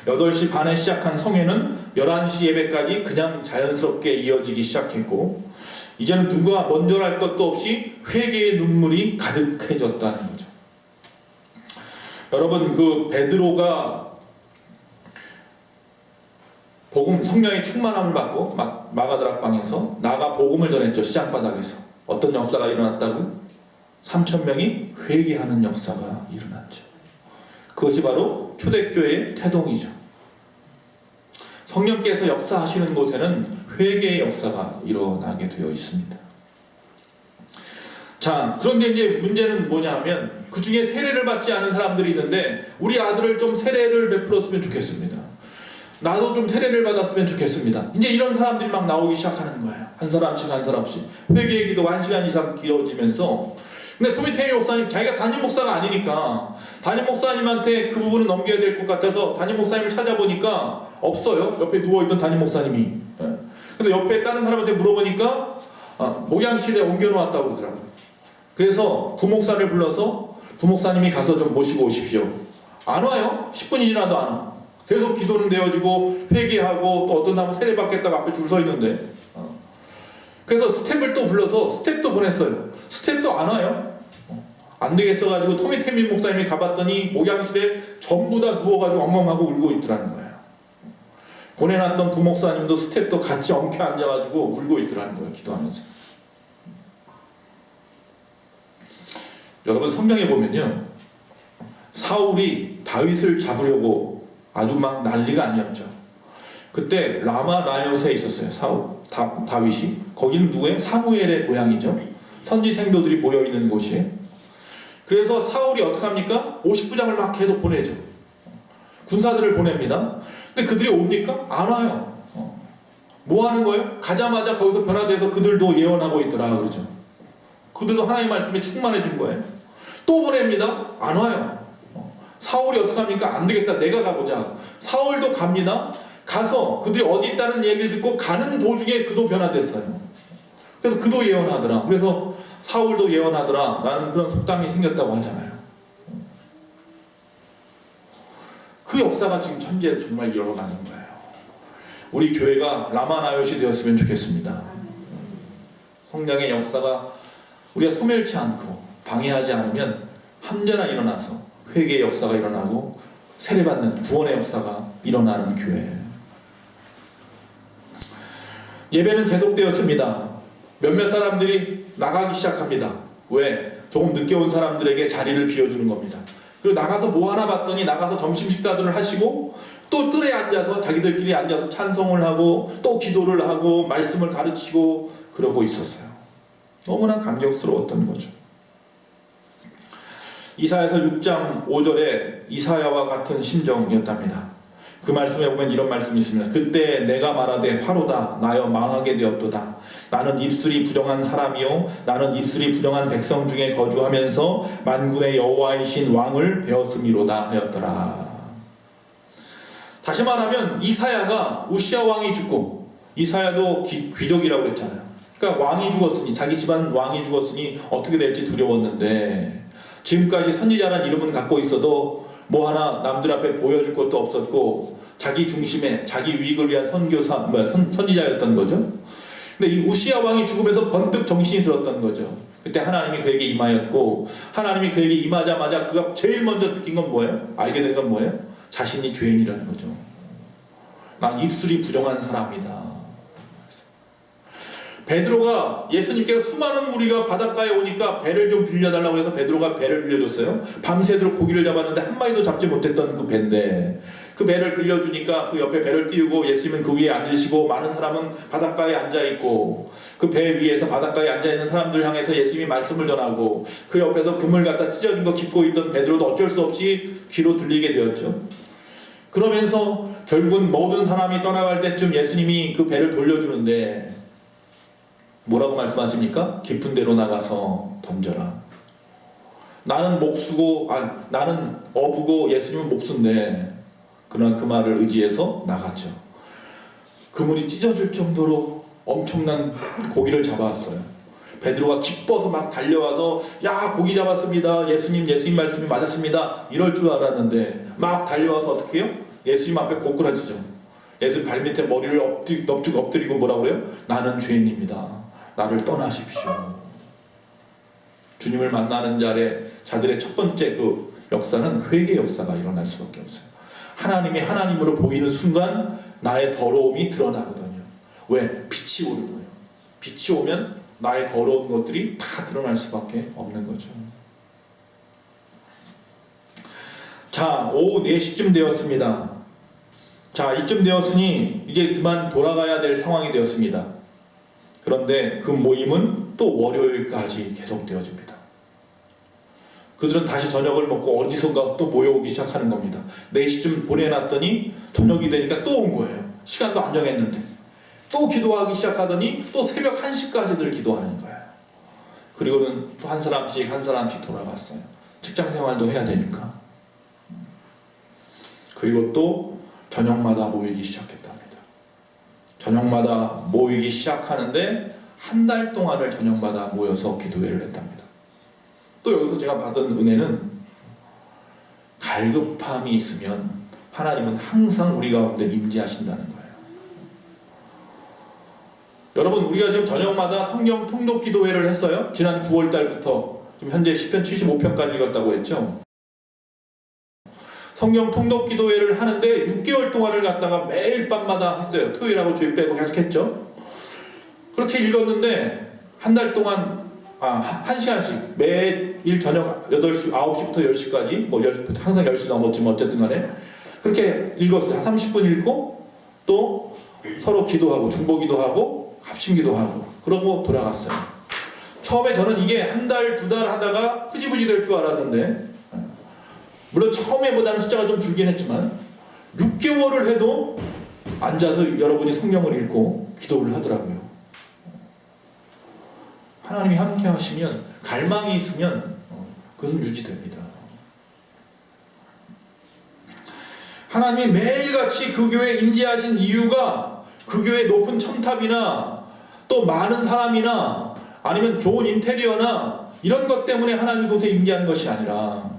8시 반에 시작한 성회는 11시 예배까지 그냥 자연스럽게 이어지기 시작했고, 이제는 누가 먼저 할 것도 없이 회개의 눈물이 가득해졌다는 거죠. 여러분, 그 베드로가 복음, 성령의 충만함을 받고 마가다락방에서 나가 복음을 전했죠. 시장바닥에서. 어떤 역사가 일어났다고요? 3,000명이 회개하는 역사가 일어났죠. 그것이 바로 초대교회의 태동이죠. 성령께서 역사하시는 곳에는 회개의 역사가 일어나게 되어 있습니다. 자, 그런데 이제 문제는 뭐냐 하면 그 중에 세례를 받지 않은 사람들이 있는데, 우리 아들을 좀 세례를 베풀었으면 좋겠습니다. 나도 좀 세례를 받았으면 좋겠습니다. 이제 이런 사람들이 막 나오기 시작하는 거예요. 한 사람씩 회개의 기도가 1시간 이상 길어지면서. 근데 토미테이 목사님, 자기가 담임 목사가 아니니까 담임 목사님한테 그 부분은 넘겨야 될 것 같아서 담임 목사님을 찾아보니까 없어요. 옆에 누워있던 담임 목사님이. 근데 옆에 다른 사람한테 물어보니까 목양실에 옮겨놓았다고 그러더라고요. 그래서 부목사를 불러서 부목사님이 가서 좀 모시고 오십시오. 안 와요. 10분이 지나도 안 와. 계속 기도는 되어지고 회개하고, 또 어떤 사람은 세례 받겠다고 앞에 줄 서 있는데, 그래서 스텝을 또 불러서 스텝도 보냈어요. 스텝도 안 와요. 안 되겠어가지고 토미테미 목사님이 가봤더니 목양실에 전부 다 누워가지고 엉엉하고 울고 있더라는 거예요. 보내놨던 부목사님도 스텝도 같이 엉켜 앉아가지고 울고 있더라는 거예요. 기도하면서. 여러분, 성경에 보면요, 사울이 다윗을 잡으려고 아주 막 난리가 아니었죠. 그때 라마 나요스에 있었어요. 다윗이. 거기는 누구예요? 사무엘의 고향이죠. 선지 생도들이 모여있는 곳이에요. 그래서 사울이 어떻게 합니까? 50부장을 막 계속 보내죠. 군사들을 보냅니다. 근데 그들이 옵니까? 안 와요. 뭐 하는 거예요? 가자마자 거기서 변화돼서 그들도 예언하고 있더라 그러죠. 그들도 하나님의 말씀에 충만해진 거예요. 또 보냅니다. 안 와요. 사울이 어떻게 합니까? 안 되겠다, 내가 가보자. 사울도 갑니다. 가서 그들이 어디 있다는 얘기를 듣고 가는 도중에 그도 변화됐어요. 그래서 그도 예언하더라. 그래서 사울도 예언하더라 라는 그런 속담이 생겼다고 하잖아요. 그 역사가 지금 현재 정말 일어나는 거예요. 우리 교회가 라마나요시 되었으면 좋겠습니다. 성령의 역사가 우리가 소멸치 않고 방해하지 않으면 언제나 일어나서 회개의 역사가 일어나고 세례받는 구원의 역사가 일어나는 교회예요. 예배는 계속되었습니다. 몇몇 사람들이 나가기 시작합니다. 왜? 조금 늦게 온 사람들에게 자리를 비워주는 겁니다. 그리고 나가서 뭐 하나 봤더니 나가서 점심 식사들을 하시고 또 뜰에 앉아서 자기들끼리 앉아서 찬송을 하고 또 기도를 하고 말씀을 가르치고 그러고 있었어요. 너무나 감격스러웠던 거죠. 이사야서 6장 5절에 이사야와 같은 심정이었답니다. 그 말씀에 보면 이런 말씀이 있습니다. 그때 내가 말하되 화로다 나여 망하게 되었도다. 나는 입술이 부정한 사람이요 나는 입술이 부정한 백성 중에 거주하면서 만군의 여호와이신 왕을 배웠음이로다 하였더라. 다시 말하면 이사야가 우시야 왕이 죽고, 이사야도 귀족이라고 그랬잖아요. 그러니까 왕이 죽었으니, 자기 집안 왕이 죽었으니 어떻게 될지 두려웠는데, 지금까지 선지자란 이름은 갖고 있어도 뭐 하나 남들 앞에 보여줄 것도 없었고 자기 중심의 자기 유익을 위한 선지자였던 거죠. 근데 이 우시야 왕이 죽으면서 번뜩 정신이 들었던 거죠. 그때 하나님이 그에게 임하였고, 하나님이 그에게 임하자마자 그가 제일 먼저 느낀 건 뭐예요? 알게 된 건 뭐예요? 자신이 죄인이라는 거죠. 난 입술이 부정한 사람이다. 베드로가, 예수님께서 수많은 무리가 바닷가에 오니까 배를 좀 빌려달라고 해서 베드로가 배를 빌려줬어요. 밤새도록 고기를 잡았는데 한 마리도 잡지 못했던 그 배인데, 그 배를 빌려주니까 그 옆에 배를 띄우고 예수님은 그 위에 앉으시고 많은 사람은 바닷가에 앉아있고, 그 배 위에서 바닷가에 앉아있는 사람들 향해서 예수님이 말씀을 전하고, 그 옆에서 그물 갖다 찢어진 거 깁고 있던 베드로도 어쩔 수 없이 귀로 들리게 되었죠. 그러면서 결국은 모든 사람이 떠나갈 때쯤 예수님이 그 배를 돌려주는데 뭐라고 말씀하십니까? 깊은 데로 나가서 던져라. 나는 목수고, 나는 어부고 예수님은 목수인데, 그러나 그 말을 의지해서 나갔죠. 그물이 찢어질 정도로 엄청난 고기를 잡아왔어요. 베드로가 기뻐서 막 달려와서 야 고기 잡았습니다. 예수님 말씀이 맞았습니다. 이럴 줄 알았는데 막 달려와서 어떻게 해요? 예수님 앞에 고꾸라지죠. 예수님 발밑에 머리를 넙죽 엎드리고 뭐라고 그래요? 나는 죄인입니다. 나를 떠나십시오. 주님을 만나는 자들의 첫 번째 그 역사는 회개 역사가 일어날 수밖에 없어요. 하나님이 하나님으로 보이는 순간 나의 더러움이 드러나거든요. 왜? 빛이 오는 거예요. 빛이 오면 나의 더러운 것들이 다 드러날 수밖에 없는 거죠. 자, 오후 4시쯤 되었습니다. 자, 이쯤 되었으니 이제 그만 돌아가야 될 상황이 되었습니다. 그런데 그 모임은 또 월요일까지 계속되어집니다. 그들은 다시 저녁을 먹고 어디선가 또 모여오기 시작하는 겁니다. 4시쯤 보내놨더니 저녁이 되니까 또 온 거예요. 시간도 안 정했는데 또 기도하기 시작하더니 또 새벽 1시까지들 기도하는 거예요. 그리고는 또 한 사람씩 돌아갔어요. 직장 생활도 해야 되니까. 그리고 또 저녁마다 모이기 시작했답니다. 저녁마다 모이기 시작하는데 한 달 동안을 저녁마다 모여서 기도회를 했답니다. 또 여기서 제가 받은 은혜는 갈급함이 있으면 하나님은 항상 우리 가운데 임재하신다는 거예요. 여러분, 우리가 지금 저녁마다 성경 통독 기도회를 했어요. 지난 9월달부터 지금 현재 10편 75편까지 읽었다고 했죠. 성경 통독 기도회를 하는데 6개월 동안을 갖다가 매일 밤마다 했어요. 토요일하고 주일 빼고 계속 했죠. 그렇게 읽었는데 한 달 동안 1시간씩 매일 저녁 8시, 9시부터 10시까지 뭐 10시부터 항상 10시 넘었지만 어쨌든 간에 그렇게 읽었어요. 30분 읽고 또 서로 기도하고 중보기도 하고 합심기도 하고 그러고 돌아갔어요. 처음에 저는 이게 한 달, 2달 하다가 흐지부지 될 줄 알았는데, 물론 처음에보다는 숫자가 좀 줄긴 했지만 6개월을 해도 앉아서 여러분이 성경을 읽고 기도를 하더라고요. 하나님이 함께 하시면, 갈망이 있으면 그것은 유지됩니다. 하나님이 매일같이 그 교회에 임재하신 이유가 그 교회의 높은 첨탑이나 또 많은 사람이나 아니면 좋은 인테리어나 이런 것 때문에 하나님 곳에 임재하는 것이 아니라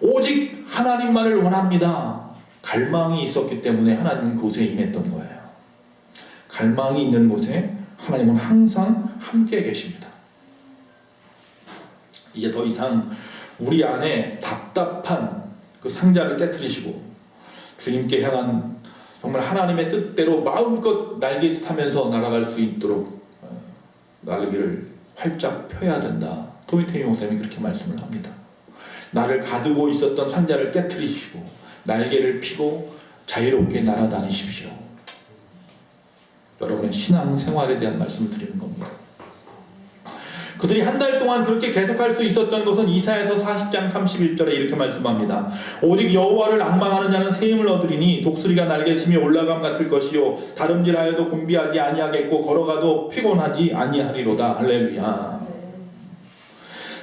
오직 하나님만을 원합니다. 갈망이 있었기 때문에 하나님은 그곳에 임했던 거예요. 갈망이 있는 곳에 하나님은 항상 함께 계십니다. 이제 더 이상 우리 안에 답답한 그 상자를 깨트리시고 주님께 향한 정말 하나님의 뜻대로 마음껏 날개짓하면서 날아갈 수 있도록 날개를 활짝 펴야 된다. 토미테이 목사님이 그렇게 말씀을 합니다. 나를 가두고 있었던 상자를 깨트리시고 날개를 피고 자유롭게 날아다니십시오. 여러분의 신앙생활에 대한 말씀을 드리는 겁니다. 그들이 한 달 동안 그렇게 계속할 수 있었던 것은 이사야서 40장 31절에 이렇게 말씀합니다. 오직 여호와를 앙망하는 자는 새 힘을 얻으리니 독수리가 날개치며 올라감 같을 것이요 다름질하여도 곤비하지 아니하겠고 걸어가도 피곤하지 아니하리로다. 할렐루야.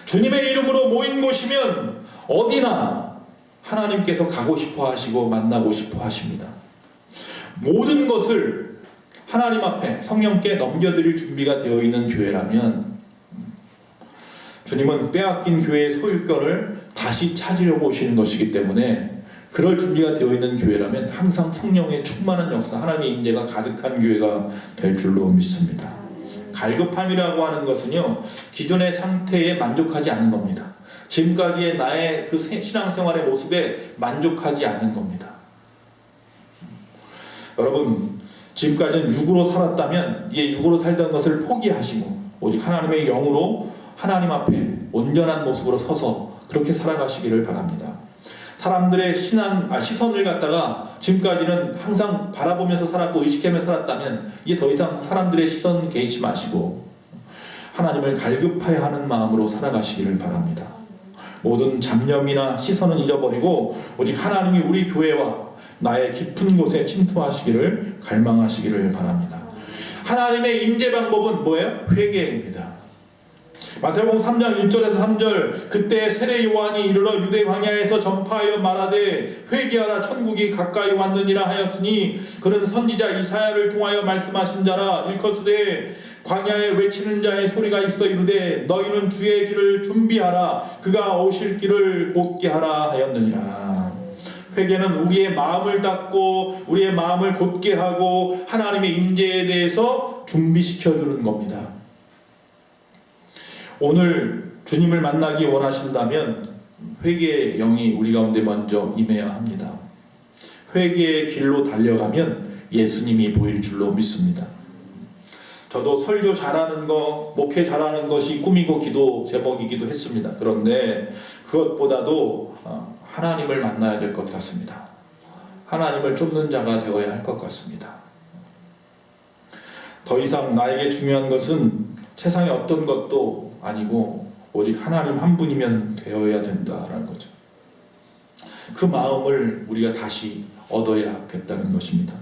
주님의 이름으로 모인 곳이면 어디나 하나님께서 가고 싶어 하시고 만나고 싶어 하십니다. 모든 것을 하나님 앞에 성령께 넘겨드릴 준비가 되어 있는 교회라면 주님은 빼앗긴 교회의 소유권을 다시 찾으려고 오시는 것이기 때문에 그럴 준비가 되어 있는 교회라면 항상 성령의 충만한 역사, 하나님의 임재가 가득한 교회가 될 줄로 믿습니다. 갈급함이라고 하는 것은요, 기존의 상태에 만족하지 않는 겁니다. 지금까지의 나의 그 신앙생활의 모습에 만족하지 않는 겁니다. 여러분, 지금까지는 육으로 살았다면 이제 육으로 살던 것을 포기하시고 오직 하나님의 영으로 하나님 앞에 온전한 모습으로 서서 그렇게 살아가시기를 바랍니다. 사람들의 시선을 갖다가 지금까지는 항상 바라보면서 살았고 의식하며 살았다면 이제 더 이상 사람들의 시선 개의치 마시고 하나님을 갈급하여 하는 마음으로 살아가시기를 바랍니다. 모든 잡념이나 시선은 잊어버리고 오직 하나님이 우리 교회와 나의 깊은 곳에 침투하시기를 갈망하시기를 바랍니다. 하나님의 임재 방법은 뭐예요? 회개입니다. 마태복음 3장 1절에서 3절 그때 세례 요한이 이르러 유대 광야에서 전파하여 말하되 회개하라 천국이 가까이 왔느니라 하였으니 그는 선지자 이사야를 통하여 말씀하신 자라. 일컬수되 광야에 외치는 자의 소리가 있어 이르되 너희는 주의 길을 준비하라 그가 오실 길을 곧게 하라 하였느니라. 회개는 우리의 마음을 닫고 우리의 마음을 곧게 하고 하나님의 임재에 대해서 준비시켜 주는 겁니다. 오늘 주님을 만나기 원하신다면 회개의 영이 우리 가운데 먼저 임해야 합니다. 회개의 길로 달려가면 예수님이 보일 줄로 믿습니다. 저도 설교 잘하는 거, 목회 잘하는 것이 꿈이고 기도 제목이기도 했습니다. 그런데 그것보다도 하나님을 만나야 될 것 같습니다. 하나님을 쫓는 자가 되어야 할 것 같습니다. 더 이상 나에게 중요한 것은 세상의 어떤 것도 아니고 오직 하나님 한 분이면 되어야 된다라는 거죠. 그 마음을 우리가 다시 얻어야겠다는 것입니다.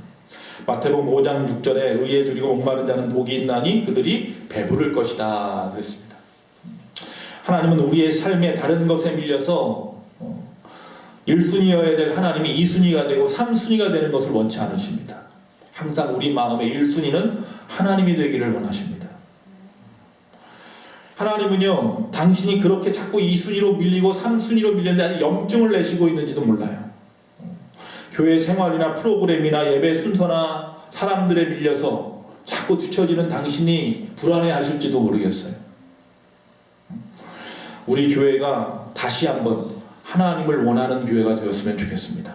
마태복음 5장 6절에 의에 줄이고 목마른 자는 복이 있나니 그들이 배부를 것이다 그랬습니다. 하나님은 우리의 삶에 다른 것에 밀려서 1순위여야 될 하나님이 2순위가 되고 3순위가 되는 것을 원치 않으십니다. 항상 우리 마음의 1순위는 하나님이 되기를 원하십니다. 하나님은요, 당신이 그렇게 자꾸 2순위로 밀리고 3순위로 밀렸는데 염증을 내시고 있는지도 몰라요. 교회 생활이나 프로그램이나 예배 순서나 사람들에 밀려서 자꾸 뒤처지는 당신이 불안해하실지도 모르겠어요. 우리 교회가 다시 한번 하나님을 원하는 교회가 되었으면 좋겠습니다.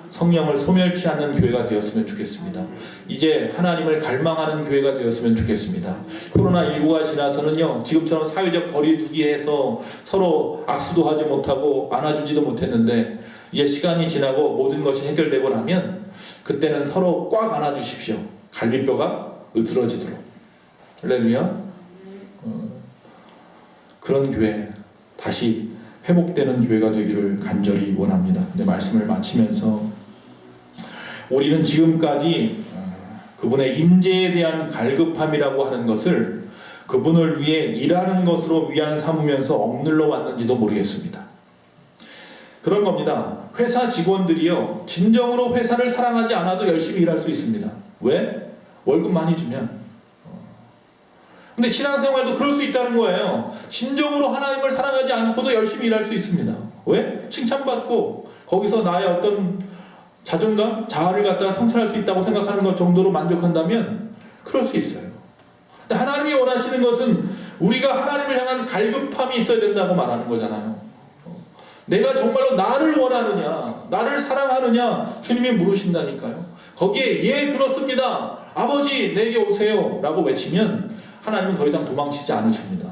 성령을 소멸치 않는 교회가 되었으면 좋겠습니다. 이제 하나님을 갈망하는 교회가 되었으면 좋겠습니다. 코로나19가 지나서는요, 지금처럼 사회적 거리두기에서 서로 악수도 하지 못하고 안아주지도 못했는데 이제 시간이 지나고 모든 것이 해결되고 나면 그때는 서로 꽉 안아주십시오. 갈비뼈가 으스러지도록. 할렐루야. 그런 교회, 다시 회복되는 교회가 되기를 간절히 원합니다. 네, 말씀을 마치면서 우리는 지금까지 그분의 임재에 대한 갈급함이라고 하는 것을 그분을 위해 일하는 것으로 위안 삼으면서 억눌러 왔는지도 모르겠습니다. 그런 겁니다. 회사 직원들이요, 진정으로 회사를 사랑하지 않아도 열심히 일할 수 있습니다. 왜? 월급 많이 주면. 근데 신앙생활도 그럴 수 있다는 거예요. 진정으로 하나님을 사랑하지 않고도 열심히 일할 수 있습니다. 왜? 칭찬받고 거기서 나의 어떤 자존감, 자아를 갖다가 성찰할 수 있다고 생각하는 것 정도로 만족한다면 그럴 수 있어요. 근데 하나님이 원하시는 것은 우리가 하나님을 향한 갈급함이 있어야 된다고 말하는 거잖아요. 내가 정말로 나를 원하느냐, 나를 사랑하느냐 주님이 물으신다니까요. 거기에 예 그렇습니다, 아버지 내게 오세요 라고 외치면 하나님은 더 이상 도망치지 않으십니다.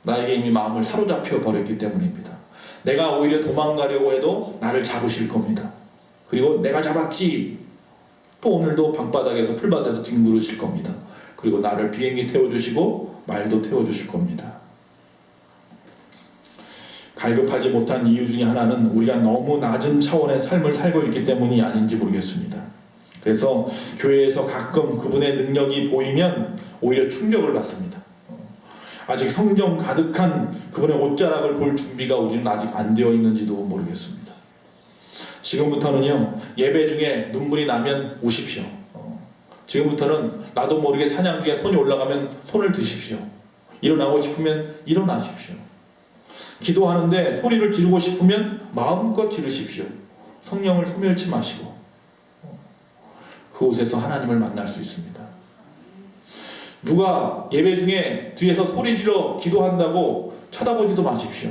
나에게 이미 마음을 사로잡혀 버렸기 때문입니다. 내가 오히려 도망가려고 해도 나를 잡으실 겁니다. 그리고 내가 잡았지, 또 오늘도 방바닥에서 풀밭에서 뒹구르실 겁니다. 그리고 나를 비행기 태워주시고 말도 태워주실 겁니다. 갈급하지 못한 이유 중에 하나는 우리가 너무 낮은 차원의 삶을 살고 있기 때문이 아닌지 모르겠습니다. 그래서 교회에서 가끔 그분의 능력이 보이면 오히려 충격을 받습니다. 아직 성령 가득한 그분의 옷자락을 볼 준비가 우리는 아직 안 되어 있는지도 모르겠습니다. 지금부터는요, 예배 중에 눈물이 나면 우십시오. 지금부터는 나도 모르게 찬양 중에 손이 올라가면 손을 드십시오. 일어나고 싶으면 일어나십시오. 기도하는데 소리를 지르고 싶으면 마음껏 지르십시오. 성령을 소멸치 마시고 그곳에서 하나님을 만날 수 있습니다. 누가 예배 중에 뒤에서 소리 질러 기도한다고 쳐다보지도 마십시오.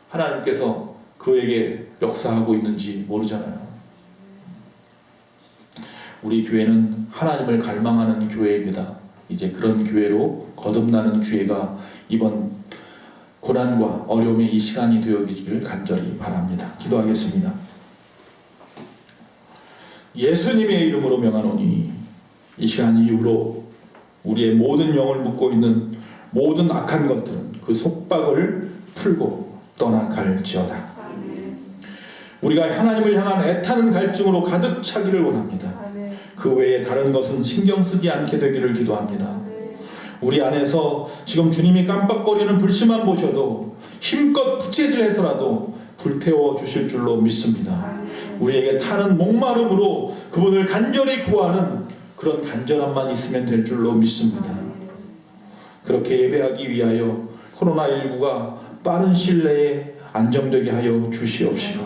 하나님께서 그에게 역사하고 있는지 모르잖아요. 우리 교회는 하나님을 갈망하는 교회입니다. 이제 그런 교회로 거듭나는 기회가 이번 고난과 어려움의 이 시간이 되어지기를 간절히 바랍니다. 기도하겠습니다. 예수님의 이름으로 명하노니 이 시간 이후로 우리의 모든 영을 묶고 있는 모든 악한 것들은 그 속박을 풀고 떠나갈지어다. 우리가 하나님을 향한 애타는 갈증으로 가득 차기를 원합니다. 그 외에 다른 것은 신경 쓰지 않게 되기를 기도합니다. 우리 안에서 지금 주님이 깜빡거리는 불씨만 보셔도 힘껏 부채질해서라도 불태워 주실 줄로 믿습니다. 우리에게 타는 목마름으로 그분을 간절히 구하는 그런 간절함만 있으면 될 줄로 믿습니다. 그렇게 예배하기 위하여 코로나19가 빠른 시일 내에 안정되게 하여 주시옵시고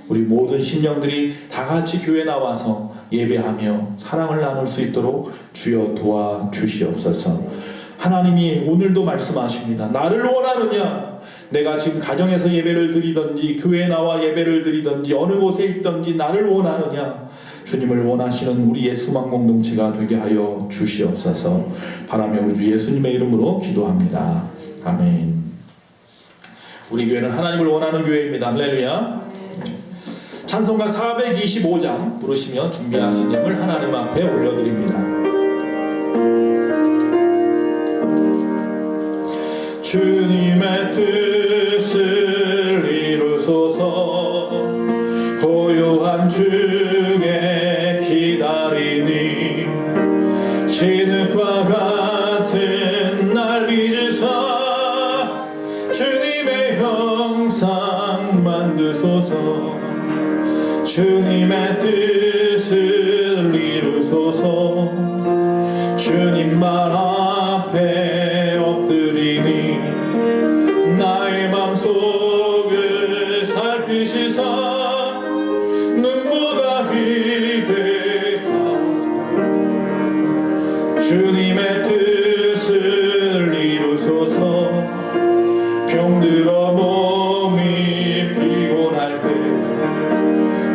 우리 모든 심령들이 다 같이 교회 나와서 예배하며 사랑을 나눌 수 있도록 주여 도와주시옵소서. 하나님이 오늘도 말씀하십니다. 나를 원하느냐? 내가 지금 가정에서 예배를 드리든지 교회에 나와 예배를 드리든지 어느 곳에 있든지 나를 원하느냐? 주님을 원하시는 우리 예수만 공동체가 되게 하여 주시옵소서. 바라며 우리 주 예수님의 이름으로 기도합니다. 아멘. 우리 교회는 하나님을 원하는 교회입니다. 할렐루야. 찬송가 425장 부르시며 준비하신 예물 하나님 앞에 올려드립니다. 주님의 뜻을 이루소서. 고요한 중에 기다리니 진흙과 같은 날 빚으사 주님의 형상 만드소서. 주님의 뜻을 이루소서. 주님만 앞에 엎드리니 나의 맘속을 살피시사 눈보다 희게 하옵소서. 주님의 뜻을 이루소서. 병들어 몸이 피곤할 때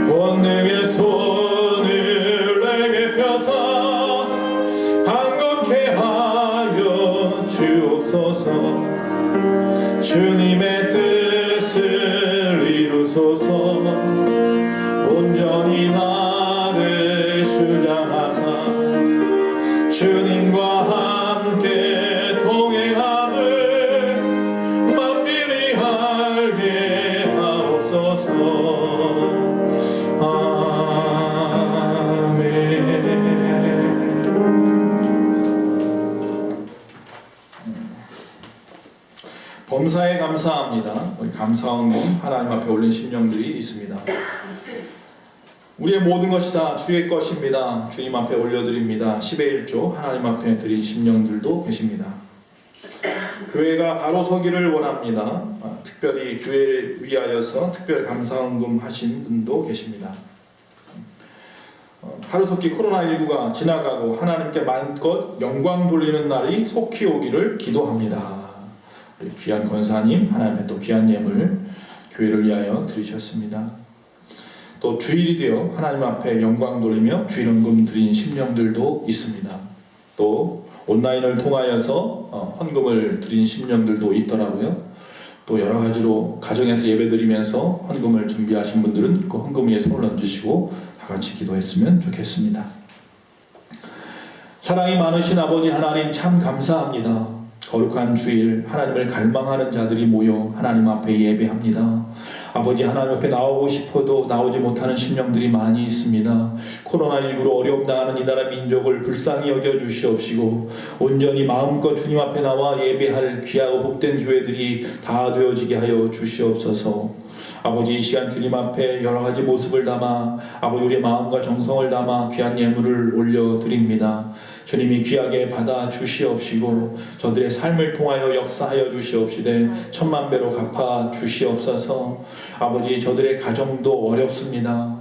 권능의 손을 내게 펴서 강건케 하여 주옵소서. 주님의 뜻을 이루소서. 온전히 나를 수장하사 주님과 함께 동행함을 만민이 알게 하옵소서. 범사에 감사합니다. 우리 감사원금 하나님 앞에 올린 심령들이 있습니다. 우리의 모든 것이 다 주의 것입니다. 주님 앞에 올려드립니다. 10의 1조 하나님 앞에 드린 심령들도 계십니다. 교회가 바로 서기를 원합니다. 특별히 교회를 위하여서 특별 감사헌금 하신 분도 계십니다. 하루속히 코로나19가 지나가고 하나님께 마음껏 영광 돌리는 날이 속히 오기를 기도합니다. 우리 귀한 권사님, 하나님의 또 귀한 예물 교회를 위하여 드리셨습니다. 또 주일이 되어 하나님 앞에 영광 돌리며 주일헌금 드린 심령들도 있습니다. 또 온라인을 통하여서 헌금을 드린 심령들도 있더라고요. 또 여러 가지로 가정에서 예배드리면서 헌금을 준비하신 분들은 그 헌금 위에 손을 얹으시고 다 같이 기도했으면 좋겠습니다. 사랑이 많으신 아버지 하나님 참 감사합니다. 거룩한 주일 하나님을 갈망하는 자들이 모여 하나님 앞에 예배합니다. 아버지 하나님 앞에 나오고 싶어도 나오지 못하는 심령들이 많이 있습니다. 코로나19로 어려움 당하는 이 나라 민족을 불쌍히 여겨 주시옵시고 온전히 마음껏 주님 앞에 나와 예배할 귀하고 복된 교회들이 다 되어지게 하여 주시옵소서. 아버지 이 시간 주님 앞에 여러 가지 모습을 담아 아버지 우리의 마음과 정성을 담아 귀한 예물을 올려드립니다. 주님이 귀하게 받아 주시옵시고 저들의 삶을 통하여 역사하여 주시옵시되 천만 배로 갚아 주시옵소서. 아버지 저들의 가정도 어렵습니다.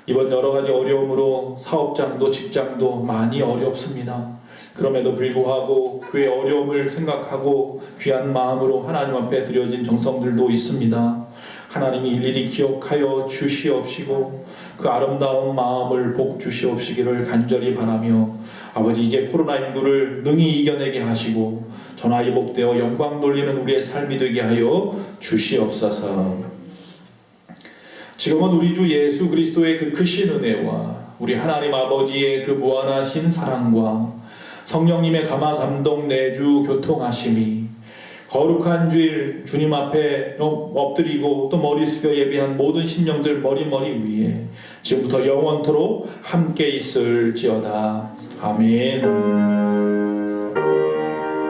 이번 여러 가지 어려움으로 사업장도 직장도 많이 어렵습니다. 그럼에도 불구하고 그의 어려움을 생각하고 귀한 마음으로 하나님 앞에 드려진 정성들도 있습니다. 하나님이 일일이 기억하여 주시옵시고 그 아름다운 마음을 복 주시옵시기를 간절히 바라며 아버지 이제 코로나19를 능히 이겨내게 하시고 전하이 복되어 영광 돌리는 우리의 삶이 되게 하여 주시옵소서. 지금은 우리 주 예수 그리스도의 그 크신 은혜와 우리 하나님 아버지의 그 무한하신 사랑과 성령님의 감화 감동 내주 교통하심이 거룩한 주일 주님 앞에 엎드리고 또 머리 숙여 예배한 모든 심령들 머리 위에 지금부터 영원토록 함께 있을지어다. 아멘.